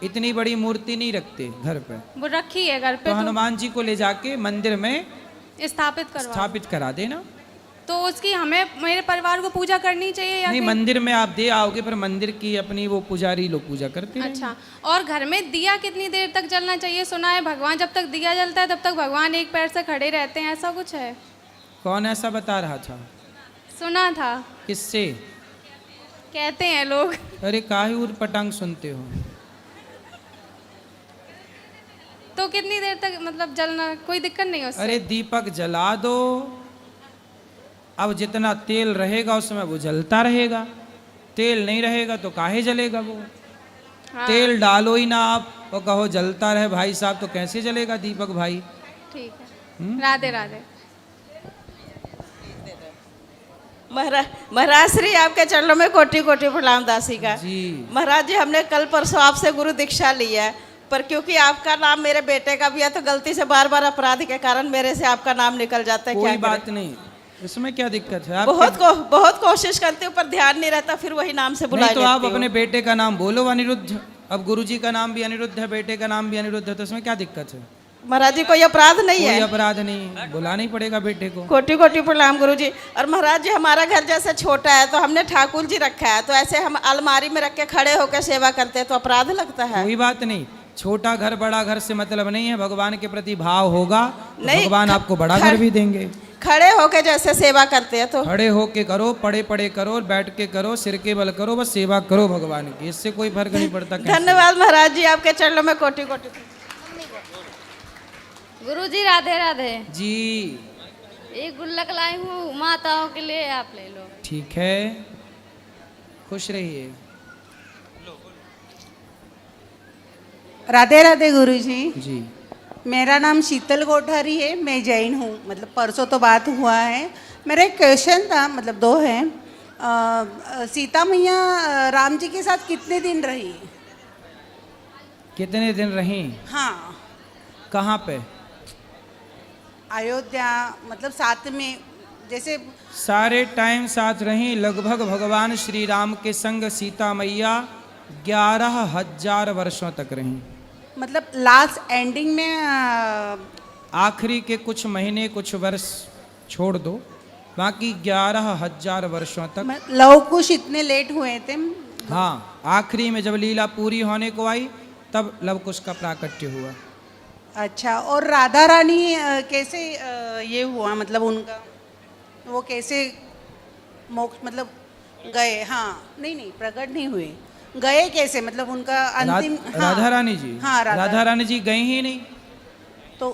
इतनी बड़ी मूर्ति नहीं रखते घर पे, वो रखी है घर पे। तो हनुमान जी को ले जाके मंदिर में स्थापित करा देना। तो उसकी हमें, मेरे परिवार को पूजा करनी चाहिए या नहीं? मंदिर में आप दे आओगे, पर मंदिर की अपनी वो पुजारी लोग पूजा करते हैं। अच्छा। और घर में दिया कितनी देर तक जलना चाहिए? सुना है भगवान जब तक दिया जलता है तब तक भगवान एक पैर से खड़े रहते हैं, ऐसा कुछ है? कौन ऐसा बता रहा था? सुना था। किससे? कहते हैं लोग। अरे काहे उर पटांग सुनते हो? तो कितनी देर तक मतलब जलना, कोई दिक्कत नहीं उससे? अरे दीपक जला दो, अब जितना तेल रहेगा उसमें वो जलता रहेगा, तेल नहीं रहेगा तो काहे जलेगा वो? हाँ। तेल डालो ही ना आप और कहो जलता रहे भाई साहब, तो कैसे जलेगा दीपक भाई? ठीक है। राधे राधे। महाराज श्री आपके चरणों में कोटि कोटि प्रणाम दासी का। महाराज जी, हमने कल परसों आपसे गुरु दीक्षा ली है, पर क्योंकि आपका नाम मेरे बेटे का भी है तो गलती से बार बार अपराध के कारण मेरे से आपका नाम निकल जाता है। कोई बात नहीं, इसमें क्या दिक्कत है? बहुत कोशिश करती हूँ पर ध्यान नहीं रहता, फिर वही नाम से बुला लेती हूँ। तो आप अपने बेटे का नाम बोलो अनिरुद्ध। अब गुरुजी का नाम भी अनिरुद्ध है, बेटे का नाम भी अनिरुद्ध है, तो इसमें क्या दिक्कत है? महाराज जी कोई अपराध नहीं है। कोई अपराध नहीं, बुलाना ही पड़ेगा बेटे को। कोटि कोटि प्रणाम गुरुजी। और महाराज जी, हमारा घर जैसे छोटा है तो हमने ठाकुर जी रखा है, तो ऐसे हम अलमारी में रख के खड़े होकर सेवा करते हैं तो अपराध लगता है? कोई बात नहीं, छोटा घर बड़ा घर से मतलब नहीं है, भगवान के प्रति भाव होगा तो भगवान आपको बड़ा घर भी देंगे। खड़े होके जैसे सेवा करते हैं तो? खड़े होके करो, पड़े पड़े करो, बैठ के करो, सिर के बल करो, बस सेवा करो भगवान की, इससे कोई फर्क नहीं पड़ता। धन्यवाद महाराज जी, आपके चरणों में कोटि कोटि। गुरुजी राधे राधे। जी। एक गुल्लक लाई हूँ माताओं के लिए, आप ले लो। ठीक है, खुश रहिए। राधे राधे गुरुजी। जी। मेरा नाम शीतल कोठारी है, मैं जैन हूँ। मतलब परसों तो बात हुआ है। मेरा एक क्वेश्चन था, मतलब दो है। सीता मैया राम जी के साथ कितने दिन रही? कितने दिन रही? हाँ। कहाँ पे? अयोध्या, मतलब साथ में, जैसे सारे टाइम साथ रही। लगभग भगवान श्री राम के संग सीता मैया 11,000 वर्षों तक रही। मतलब लास्ट एंडिंग में आखिरी के कुछ महीने कुछ वर्ष छोड़ दो, बाकी 11,000 वर्षों तक। लव कुश इतने लेट हुए थे। हाँ, आखिरी में जब लीला पूरी होने को आई तब लव कुश का प्राकट्य हुआ। अच्छा, और राधा रानी कैसे ये हुआ, मतलब उनका वो कैसे मोक्ष, मतलब गए? हाँ, नहीं प्रकट नहीं हुए, गए कैसे, मतलब उनका अंतिम। हाँ, राधा रानी जी। हाँ, राधा रानी जी गई ही नहीं तो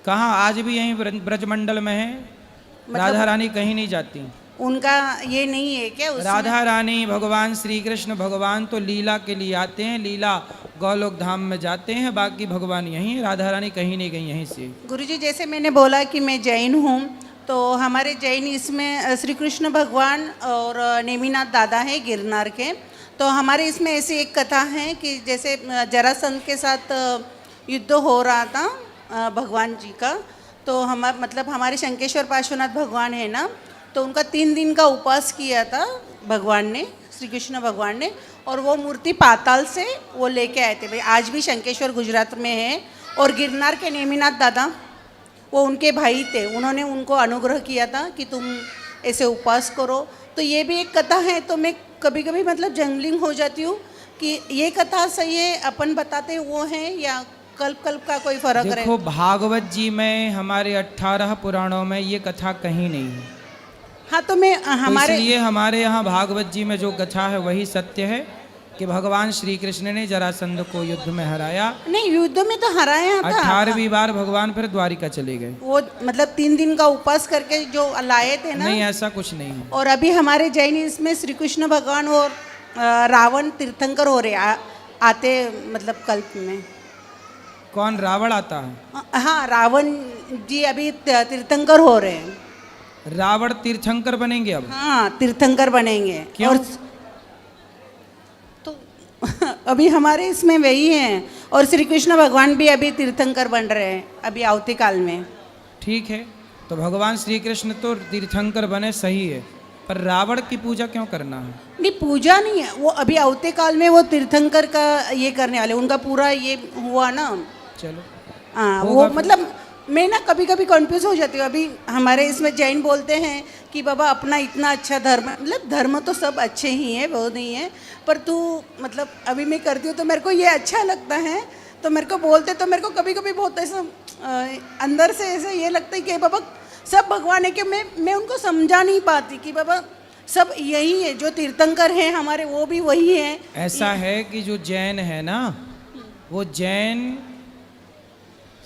कहाँ, आज भी यहीं ब्रजमंडल में है। मतलब राधा रानी कहीं नहीं जाती। उनका ये नहीं है क्या उसमें? राधा रानी भगवान श्री कृष्ण भगवान तो लीला के लिए आते हैं, लीला गौलोक धाम में जाते हैं, बाकी भगवान यहीं है। राधा रानी कहीं नहीं गई यहीं से। गुरुजी, जैसे मैंने बोला कि मैं जैन हूँ, तो हमारे जैन इसमें श्री कृष्ण भगवान और नेमिनाथ दादा है गिरनार के। तो हमारे इसमें ऐसी एक कथा है कि जैसे जरासंध के साथ युद्ध हो रहा था भगवान जी का, तो मतलब हमारे शंकेश्वर पार्श्वनाथ भगवान है ना, तो उनका 3 दिन का उपवास किया था भगवान ने, श्री कृष्ण भगवान ने, और वो मूर्ति पाताल से वो लेके आए थे। भाई आज भी शंकेश्वर गुजरात में है, और गिरनार के नेमिनाथ दादा वो उनके भाई थे, उन्होंने उनको अनुग्रह किया था कि तुम ऐसे उपवास करो। तो ये भी एक कथा है। तो मैं कभी कभी मतलब जंगलिंग हो जाती हूँ कि ये कथा सही है, अपन बताते वो हैं, या कल्प कल्प का कोई फर्क है? देखो, भागवत जी में हमारे 18 पुराणों में ये कथा कहीं नहीं है। हाँ, तो मैं हमारे इसलिए हमारे यहाँ भागवत जी में जो कथा है वही सत्य है कि भगवान श्री कृष्ण ने जरासंध को युद्ध में हराया। नहीं, युद्ध में तो हराया था। 18वीं बार भगवान फिर द्वारिका चले गए। वो मतलब 3 दिन का उपवास करके जो लाए थे ना। नहीं, ऐसा कुछ नहीं है। और अभी हमारे जैन इसमें श्री कृष्ण भगवान और रावण तीर्थंकर हो रहे आते, मतलब कल्प में। कौन? रावण आता है? हाँ, रावण जी अभी तीर्थंकर हो रहे हैं। रावण तीर्थंकर बनेंगे अब? हाँ, तीर्थंकर बनेंगे। क्यों? और तो अभी हमारे इसमें वही है। और श्री कृष्ण भगवान भी अभी तीर्थंकर बन रहे हैं अभी आवती काल में। ठीक है, तो भगवान श्री कृष्ण तो तीर्थंकर बने, सही है, पर रावण की पूजा क्यों करना है? नहीं, पूजा नहीं है, वो अभी आवते काल में वो तीर्थंकर का ये करने वाले, उनका पूरा ये हुआ ना। चलो, हाँ, वो मतलब मैं ना कभी कभी कंफ्यूज हो जाती हूँ। अभी हमारे इसमें जैन बोलते हैं कि बाबा अपना इतना अच्छा धर्म, मतलब धर्म तो सब अच्छे ही हैं, वो नहीं है, पर तू मतलब अभी मैं करती हूँ तो मेरे को ये अच्छा लगता है, तो मेरे को बोलते, तो मेरे को कभी कभी बहुत ऐसा अंदर से ऐसे ये लगता है कि बाबा सब भगवान है, कि मैं उनको समझा नहीं पाती कि बाबा सब यही है, जो तीर्थंकर हैं हमारे वो भी वही है। ऐसा है कि जो जैन है ना, वो जैन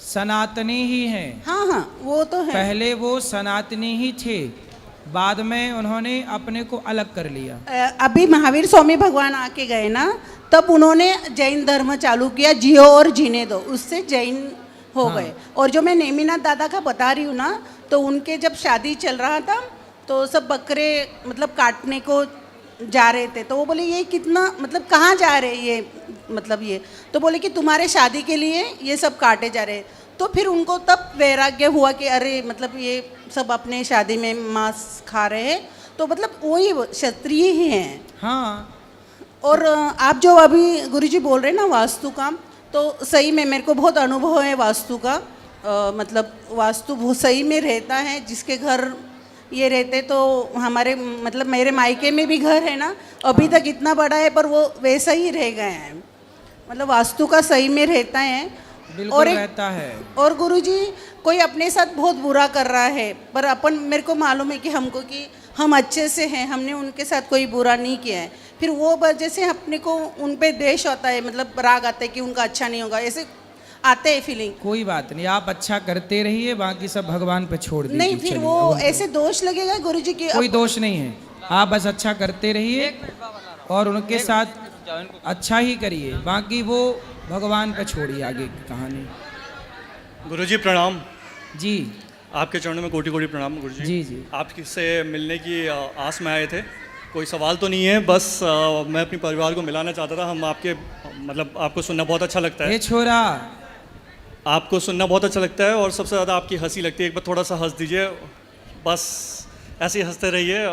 सनातनी ही हैं। हाँ हाँ, वो तो है। पहले वो सनातनी ही थे, बाद में उन्होंने अपने को अलग कर लिया। अभी महावीर स्वामी भगवान आके गए ना, तब उन्होंने जैन धर्म चालू किया, जियो और जीने दो, उससे जैन हो गए। और जो मैं नेमिनाथ दादा का बता रही हूँ ना, तो उनके जब शादी चल रहा था तो सब बकरे मतलब काटने को जा रहे थे, तो वो बोले ये कितना, मतलब कहाँ जा रहे ये, मतलब ये, तो बोले कि तुम्हारे शादी के लिए ये सब काटे जा रहे। तो फिर उनको तब वैराग्य हुआ कि अरे मतलब ये सब अपने शादी में मांस खा रहे हैं, तो मतलब वही क्षत्रिय ही हैं। हाँ, और आप जो अभी गुरुजी बोल रहे हैं ना वास्तु का, तो सही में मेरे को बहुत अनुभव है वास्तु का। मतलब वास्तु बहुत सही में रहता है, जिसके घर ये रहते, तो हमारे मतलब मेरे मायके में भी घर है ना, अभी तक इतना बड़ा है पर वो वैसा ही रह गए हैं, मतलब वास्तु का सही में रहता है। बिल्कुल रहता है। और गुरुजी कोई अपने साथ बहुत बुरा कर रहा है, पर अपन, मेरे को मालूम है कि हमको कि हम अच्छे से हैं, हमने उनके साथ कोई बुरा नहीं किया है, फिर वो वजह से अपने को उन पे द्वेष होता है, मतलब राग आता है कि उनका अच्छा नहीं होगा। ऐसे आते हैं फीलिंग। कोई बात नहीं, आप अच्छा करते रहिए, बाकी सब भगवान पे छोड़ दीजिए। नहीं, फिर वो ऐसे दोष लगेगा गुरुजी की? कोई दोष नहीं है, आप बस अच्छा करते रहिए और उनके साथ अच्छा ही करिए, बाकी वो भगवान पे छोड़िए आगे की कहानी। गुरुजी प्रणाम। जी, आपके चरणों में कोटि कोटि प्रणाम गुरुजी। जी जी। आपसे मिलने की आस में आए थे, कोई सवाल तो नहीं है, बस मैं अपने परिवार को मिलाना चाहता था। हम आपके मतलब आपको सुनना बहुत अच्छा लगता है। ये छोरा, आपको सुनना बहुत अच्छा लगता है और सबसे ज़्यादा आपकी हंसी लगती है। एक बार थोड़ा सा हंस दीजिए, बस ऐसे ही हंसते रहिए,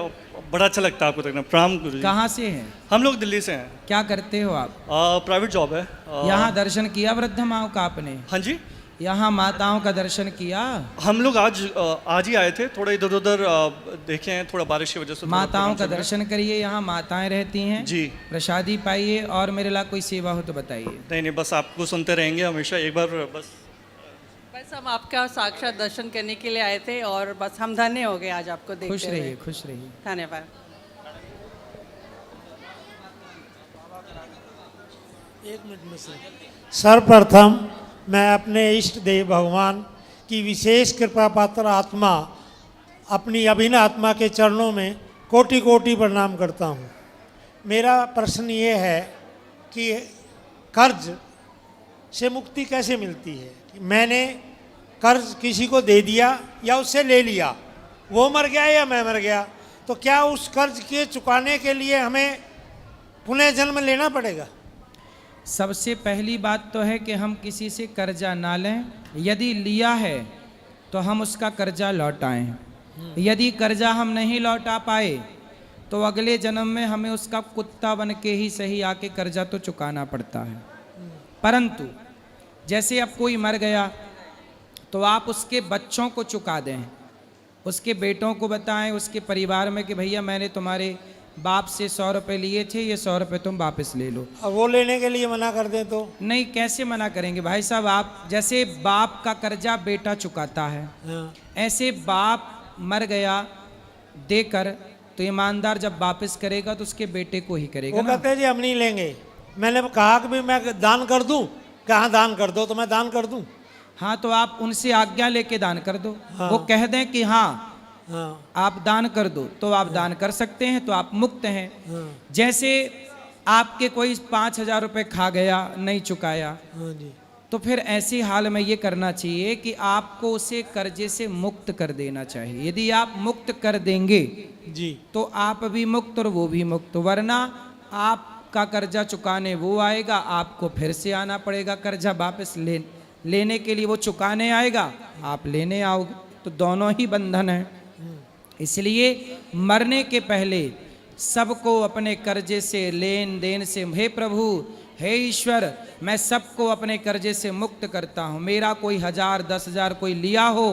बड़ा अच्छा लगता है आपको देखना। प्रणाम गुरुजी। कहाँ से हैं? हम लोग दिल्ली से हैं। क्या करते हो आप? प्राइवेट जॉब है। यहाँ दर्शन किया वृद्ध माओ का आपने? हाँ जी, यहाँ माताओं का दर्शन किया? हम लोग आज ही आए थे, थोड़ा इधर उधर देखे हैं, थोड़ा बारिश की वजह से। माताओं का दर्शन करिए, यहाँ माताएं रहती हैं जी, प्रसादी पाइए, और मेरे लिए कोई सेवा हो तो बताइए। नहीं, बस आपको सुनते रहेंगे हमेशा। एक बार बस हम आपका साक्षात दर्शन करने के लिए आए थे और बस हम धन्य हो गए आज आपको देखते हुए। खुश रहिए, खुश रहिए। धन्यवाद। एक मिनट में सर्वप्रथम मैं अपने इष्ट देव भगवान की विशेष कृपा पात्र आत्मा अपनी अभिन्न आत्मा के चरणों में कोटि कोटि प्रणाम करता हूँ। मेरा प्रश्न ये है कि कर्ज से मुक्ति कैसे मिलती है? मैंने कर्ज किसी को दे दिया या उससे ले लिया, वो मर गया या मैं मर गया, तो क्या उस कर्ज के चुकाने के लिए हमें पुनः जन्म लेना पड़ेगा? सबसे पहली बात तो है कि हम किसी से कर्जा ना लें, यदि लिया है तो हम उसका कर्जा लौटाएं। यदि कर्जा हम नहीं लौटा पाए तो अगले जन्म में हमें उसका कुत्ता बन के ही सही आके कर्जा तो चुकाना पड़ता है। परंतु जैसे अब कोई मर गया तो आप उसके बच्चों को चुका दें, उसके बेटों को बताएं, उसके परिवार में कि भैया मैंने तुम्हारे बाप से 100 रुपये लिए थे, ये 100 रुपये तुम वापस ले लो। अब वो लेने के लिए मना कर दें तो? नहीं, कैसे मना करेंगे भाई साहब? आप जैसे बाप का कर्जा बेटा चुकाता है, ऐसे बाप मर गया देकर तो ईमानदार जब वापस करेगा तो उसके बेटे को ही करेगा। वो कहते हैं जी हम नहीं लेंगे। मैंने कहा कि भी मैं दान कर दूं, कहाँ दान कर दो, तो मैं दान कर दूं। हाँ, तो आप उनसे आज्ञा लेके दान कर दो। वो कह दें कि हाँ आप दान कर दो तो आप दान कर सकते हैं, तो आप मुक्त हैं। जैसे आपके कोई 5,000 रुपये खा गया, नहीं चुकाया, तो फिर ऐसी हाल में ये करना चाहिए कि आपको उसे कर्जे से मुक्त कर देना चाहिए। यदि आप मुक्त कर देंगे जी तो आप भी मुक्त और वो भी मुक्त, वरना आपका कर्जा चुकाने वो आएगा, आपको फिर से आना पड़ेगा कर्जा वापस लेने के लिए। वो चुकाने आएगा, आप लेने आओगे, तो दोनों ही बंधन है। इसलिए मरने के पहले सबको अपने कर्जे से, लेन देन से, हे प्रभु, हे ईश्वर, मैं सबको अपने कर्जे से मुक्त करता हूँ। मेरा कोई 1,000 10,000 कोई लिया हो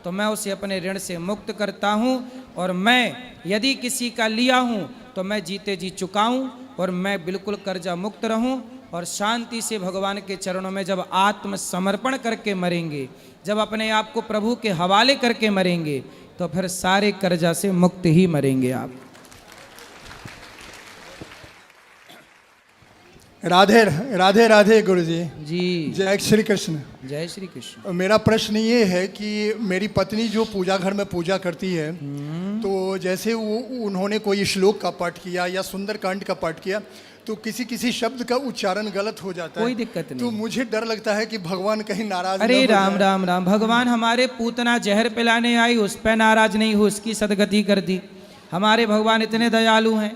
तो मैं उसे अपने ऋण से मुक्त करता हूँ, और मैं यदि किसी का लिया हूँ तो मैं जीते जी चुकाऊँ, और मैं बिल्कुल कर्जा मुक्त रहूँ, और शांति से भगवान के चरणों में जब आत्मसमर्पण करके मरेंगे, जब अपने आप को प्रभु के हवाले करके मरेंगे, तो फिर सारे कर्जा से मुक्त ही मरेंगे आप। राधे राधे राधे गुरुजी। जी, जय श्री कृष्ण। जय श्री कृष्ण। मेरा प्रश्न ये है कि मेरी पत्नी जो पूजा घर में पूजा करती है, तो जैसे वो उन्होंने कोई श्लोक का पाठ किया या सुंदरकांड का पाठ किया, तो किसी किसी शब्द का उच्चारण गलत हो जाता है। कोई दिक्कत नहीं। तो मुझे डर लगता है कि भगवान कहीं नाराज अरे न हो राम जाए। राम राम, भगवान हमारे पूतना जहर पिलाने आई, उस पर नाराज नहीं हो, उसकी सदगति कर दी। हमारे भगवान इतने दयालु हैं।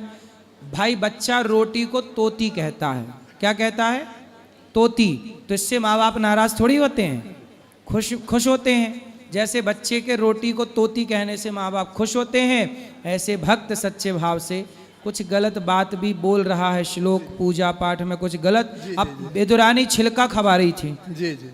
भाई, बच्चा रोटी को तोती कहता है। क्या कहता है? तोती। तो इससे माँ बाप नाराज थोड़ी होते हैं, खुश होते हैं। जैसे बच्चे के रोटी को तोती कहने से माँ बाप खुश होते हैं, ऐसे भक्त सच्चे भाव से कुछ गलत बात भी बोल रहा है, श्लोक पूजा पाठ में कुछ गलत। अब बेदुरानी छिलका खवा रही थी, जी जी,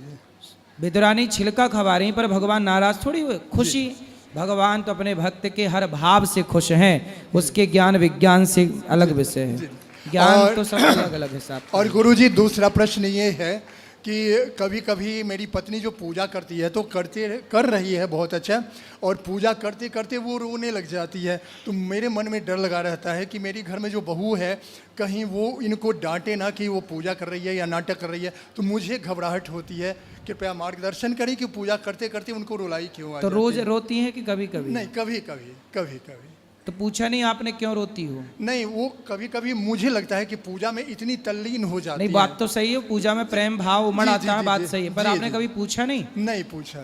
बेदुरानी छिलका खवा रही, पर भगवान नाराज थोड़ी हुए, खुशी। भगवान तो अपने भक्त के हर भाव से खुश हैं, उसके ज्ञान विज्ञान से अलग विषय है, ज्ञान तो सब अलग अलग हिसाब। और गुरुजी, दूसरा प्रश्न ये है कि कभी कभी मेरी पत्नी जो पूजा करती है तो कर रही है बहुत अच्छा, और पूजा करते करते वो रोने लग जाती है। तो मेरे मन में डर लगा रहता है कि मेरी घर में जो बहू है कहीं वो इनको डांटे ना कि वो पूजा कर रही है या नाटक कर रही है। तो मुझे घबराहट होती है। कृपया मार्गदर्शन करें कि पूजा करते करते उनको रुलाई क्यों आ तो जाती रोज है? रोती हैं कि कभी कभी? नहीं, कभी कभी कभी कभी। तो पूछा नहीं आपने क्यों रोती हो? नहीं, वो कभी कभी मुझे लगता है कि पूजा में इतनी तल्लीन हो जाती नहीं, है। बात तो सही है, पूजा में प्रेम भाव उमड़ जी, आता जी, है, जी, बात जी, सही है, पर जी, आपने जी। कभी पूछा नहीं? नहीं पूछा।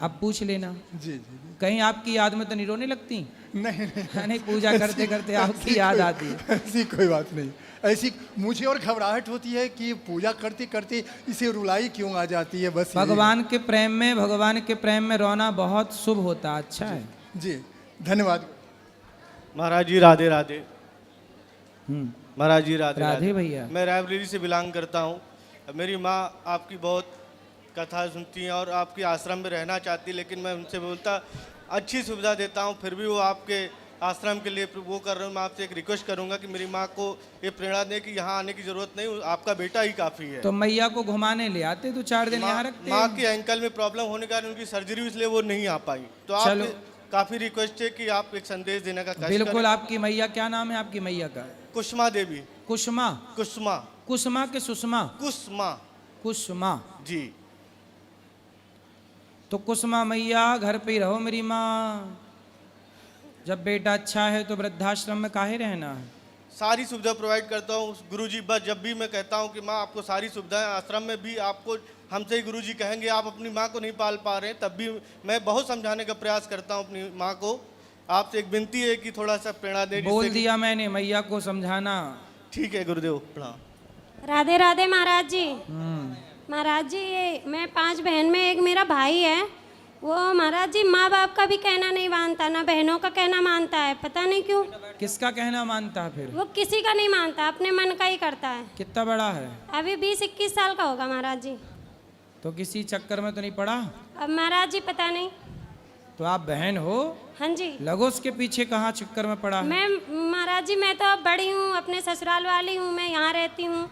अब पूछ लेना। जी जी। कहीं आपकी याद में तो नहीं रोने लगती? नहीं नहीं, पूजा करते करते आपकी याद आती है। ऐसी कोई बात नहीं। ऐसी मुझे और घबराहट होती है कि पूजा करते करते इसे रुलाई क्यों आ जाती है। बस भगवान के प्रेम में रोना बहुत शुभ होता है। अच्छा है जी, धन्यवाद महाराज जी। राधे राधे। महाराज जी राधे राधे भैया। मैं रायबरेली से बिलोंग करता हूँ। मेरी माँ आपकी बहुत कथा सुनती हैं और आपके आश्रम में रहना चाहती है, लेकिन मैं उनसे बोलता अच्छी सुविधा देता हूँ, फिर भी वो आपके आश्रम के लिए वो कर रहे हूँ। मैं आपसे एक रिक्वेस्ट करूँगा कि मेरी माँ को ये प्रेरणा दें कि यहाँ आने की ज़रूरत नहीं, आपका बेटा ही काफ़ी है। तो मैया को घुमाने ले आते तो 4 दिन यहाँ रखते। माँ के एंकल में प्रॉब्लम होने के कारण उनकी सर्जरी हुई, इसलिए वो नहीं आ पाई। तो आप काफ़ी रिक्वेस्ट है कि आप एक संदेश देने का कष्ट बिल्कुल करें। आपकी मैया, क्या नाम है आपकी मैया का? कुसुमा देवी। कुसुमा? कुसुमा। कुसुमा के सुषमा? कुसुमा। कुसुमा जी। तो कुसुमा मैया घर पे ही रहो मेरी माँ। जब बेटा अच्छा है तो वृद्धाश्रम में काहे रहना है? सारी सुविधा प्रोवाइड करता हूँ गुरुजी। बस जब भी मैं कहता हूँ कि माँ आपको सारी सुविधाएं, आश्रम में भी आपको हमसे ही गुरुजी कहेंगे आप अपनी माँ को नहीं पाल पा रहे हैं, तब भी मैं बहुत समझाने का प्रयास करता हूँ अपनी माँ को। आपसे एक विनती है कि थोड़ा सा प्रेरणा दें। बोल दिया मैंने, मैया को समझाना। ठीक है गुरुदेव, प्रणाम। राधे राधे महाराज जी। महाराज जी, ये मैं 5 बहन में एक मेरा भाई है, वो महाराज जी माँ बाप का भी कहना नहीं मानता, ना बहनों का कहना मानता है, पता नहीं क्यों। किसका कहना मानता है फिर? वो किसी का नहीं मानता, अपने मन का ही करता है। कितना बड़ा है? अभी 20-21 साल का होगा महाराज जी। तो किसी चक्कर में तो नहीं पड़ा? अब महाराज जी पता नहीं। तो आप बहन हो? हाँ जी। लगो उसके पीछे कहाँ चक्कर में पड़ा है? मैं महाराज जी, मैं तो अब बड़ी हूँ, अपने ससुराल वाली हूँ, मैं यहाँ रहती हूँ।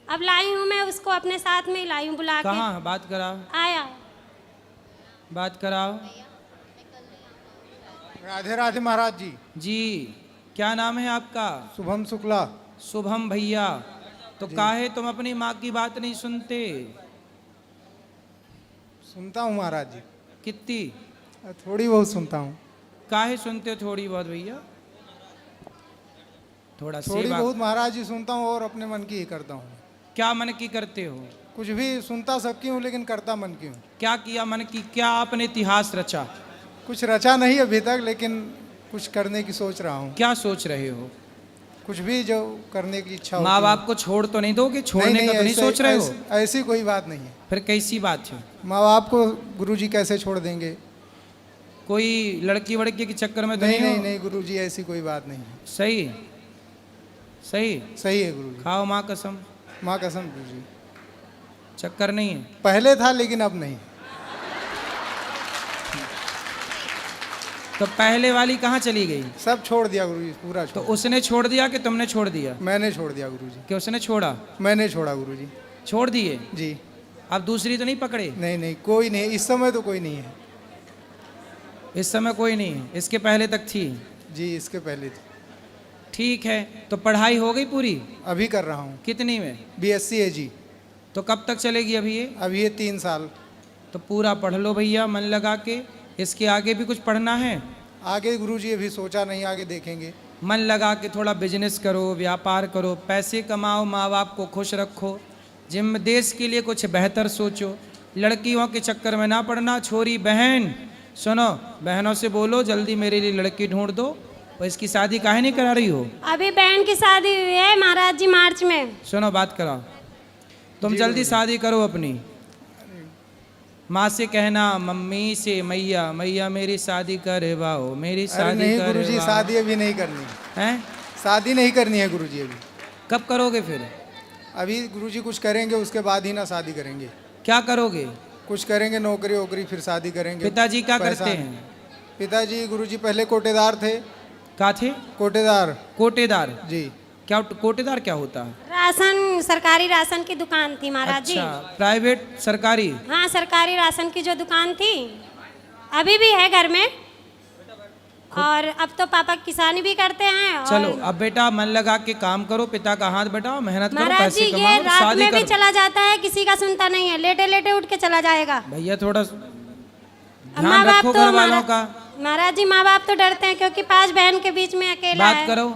अब लाई हूँ मैं उसको अपने साथ में ही लाई हूँ बुला के। कहाँ? बात कराओ। आया। बात कराओ। राधे राधे महाराज जी। जी, क्या नाम है आपका? शुभम शुक्ला। शुभम भैया, तो काहे तुम अपनी माँ की बात नहीं सुनते? सुनता हूँ महाराज जी। कितनी? थोड़ी बहुत सुनता हूँ। काहे सुनते हो थोड़ी बहुत भैया? थोड़ा थोड़ी बहुत महाराज जी सुनता हूँ और अपने मन की ही करता हूँ। क्या मन की करते हो? कुछ भी सुनता सबकी हूँ लेकिन करता मन की हूँ। क्या किया मन की? क्या आपने इतिहास रचा? कुछ रचा नहीं अभी तक, लेकिन कुछ करने की सोच रहा हूँ। क्या सोच रहे हो? कुछ भी जो करने की इच्छा माँ बाप को छोड़ तो नहीं दोगे? छोड़ने का तो नहीं सोच रहे हो? ऐसी कोई बात नहीं है। फिर कैसी बात है? माँ बाप को गुरुजी कैसे छोड़ देंगे? कोई लड़की वड़की के चक्कर में तो नहीं? नहीं? नहीं गुरुजी, ऐसी कोई बात नहीं है। सही सही सही है गुरुजी। खाओ माँ कसम। माँ कसम गुरुजी। चक्कर नहीं है? पहले था लेकिन अब नहीं। तो पहले वाली कहाँ चली गई? सब छोड़ दिया गुरुजी, पूरा तो उसने छोड़ दिया कि तुमने छोड़ दिया? मैंने छोड़ दिया गुरुजी। कि उसने छोड़ा? मैंने छोड़ा गुरुजी। छोड़ दिए जी। अब दूसरी तो नहीं पकड़े? नहीं कोई नहीं, इस समय तो कोई नहीं है। इस समय कोई नहीं है? इसके पहले तक थी? जी, इसके पहले थी। ठीक है, तो पढ़ाई हो गई पूरी? अभी कर रहा हूँ। कितनी में? BSc AG। तो कब तक चलेगी अभी ये? अभी ये 3 साल। तो पूरा पढ़ लो भैया मन लगा के। इसके आगे भी कुछ पढ़ना है? आगे गुरुजी अभी सोचा नहीं, आगे देखेंगे। मन लगा के थोड़ा बिजनेस करो, व्यापार करो, पैसे कमाओ, माँ बाप को खुश रखो, जिम देश के लिए कुछ बेहतर सोचो। लड़कियों के चक्कर में ना पड़ना। छोरी बहन सुनो, बहनों से बोलो जल्दी मेरे लिए लड़की ढूंढ दो। और इसकी शादी काहे नहीं करा रही हो? अभी बहन की शादी हुई है महाराज जी मार्च में। सुनो बात कराओ, तुम जल्दी शादी करो अपनी। माँ से कहना, मम्मी से, मैया मैया मेरी शादी करवाओ, मेरी शादी नहीं करवाओ। गुरुजी, शादी अभी नहीं करनी है। शादी नहीं करनी है गुरुजी अभी। कब करोगे फिर? अभी गुरुजी कुछ करेंगे, उसके बाद ही ना शादी करेंगे। क्या करोगे? कुछ करेंगे, नौकरी वोकरी, फिर शादी करेंगे। पिताजी क्या करते हैं? पिताजी गुरुजी पहले कोटेदार थे। क्या थे? कोटेदार। कोटेदार? जी। क्या कोटेदार क्या होता है? राशन, सरकारी राशन की दुकान थी महाराज जी। अच्छा, प्राइवेट सरकारी? हाँ, सरकारी राशन की जो दुकान थी, अभी भी है घर में। और अब तो पापा किसानी भी करते हैं। और चलो अब बेटा मन लगा के काम करो, पिता का हाथ बटाओ, मेहनत करो, महाराज जी पैसे ये कमाओ, रात शादी में भी करो। चला जाता है, किसी का सुनता नहीं है, लेटे लेटे उठ के चला जाएगा। भैया थोड़ा माँ ध्यान बाप रखो तो घर वालों का। महाराज जी माँ बाप तो डरते हैं, क्योंकि 5 बहन के बीच में अकेला बात है। करो।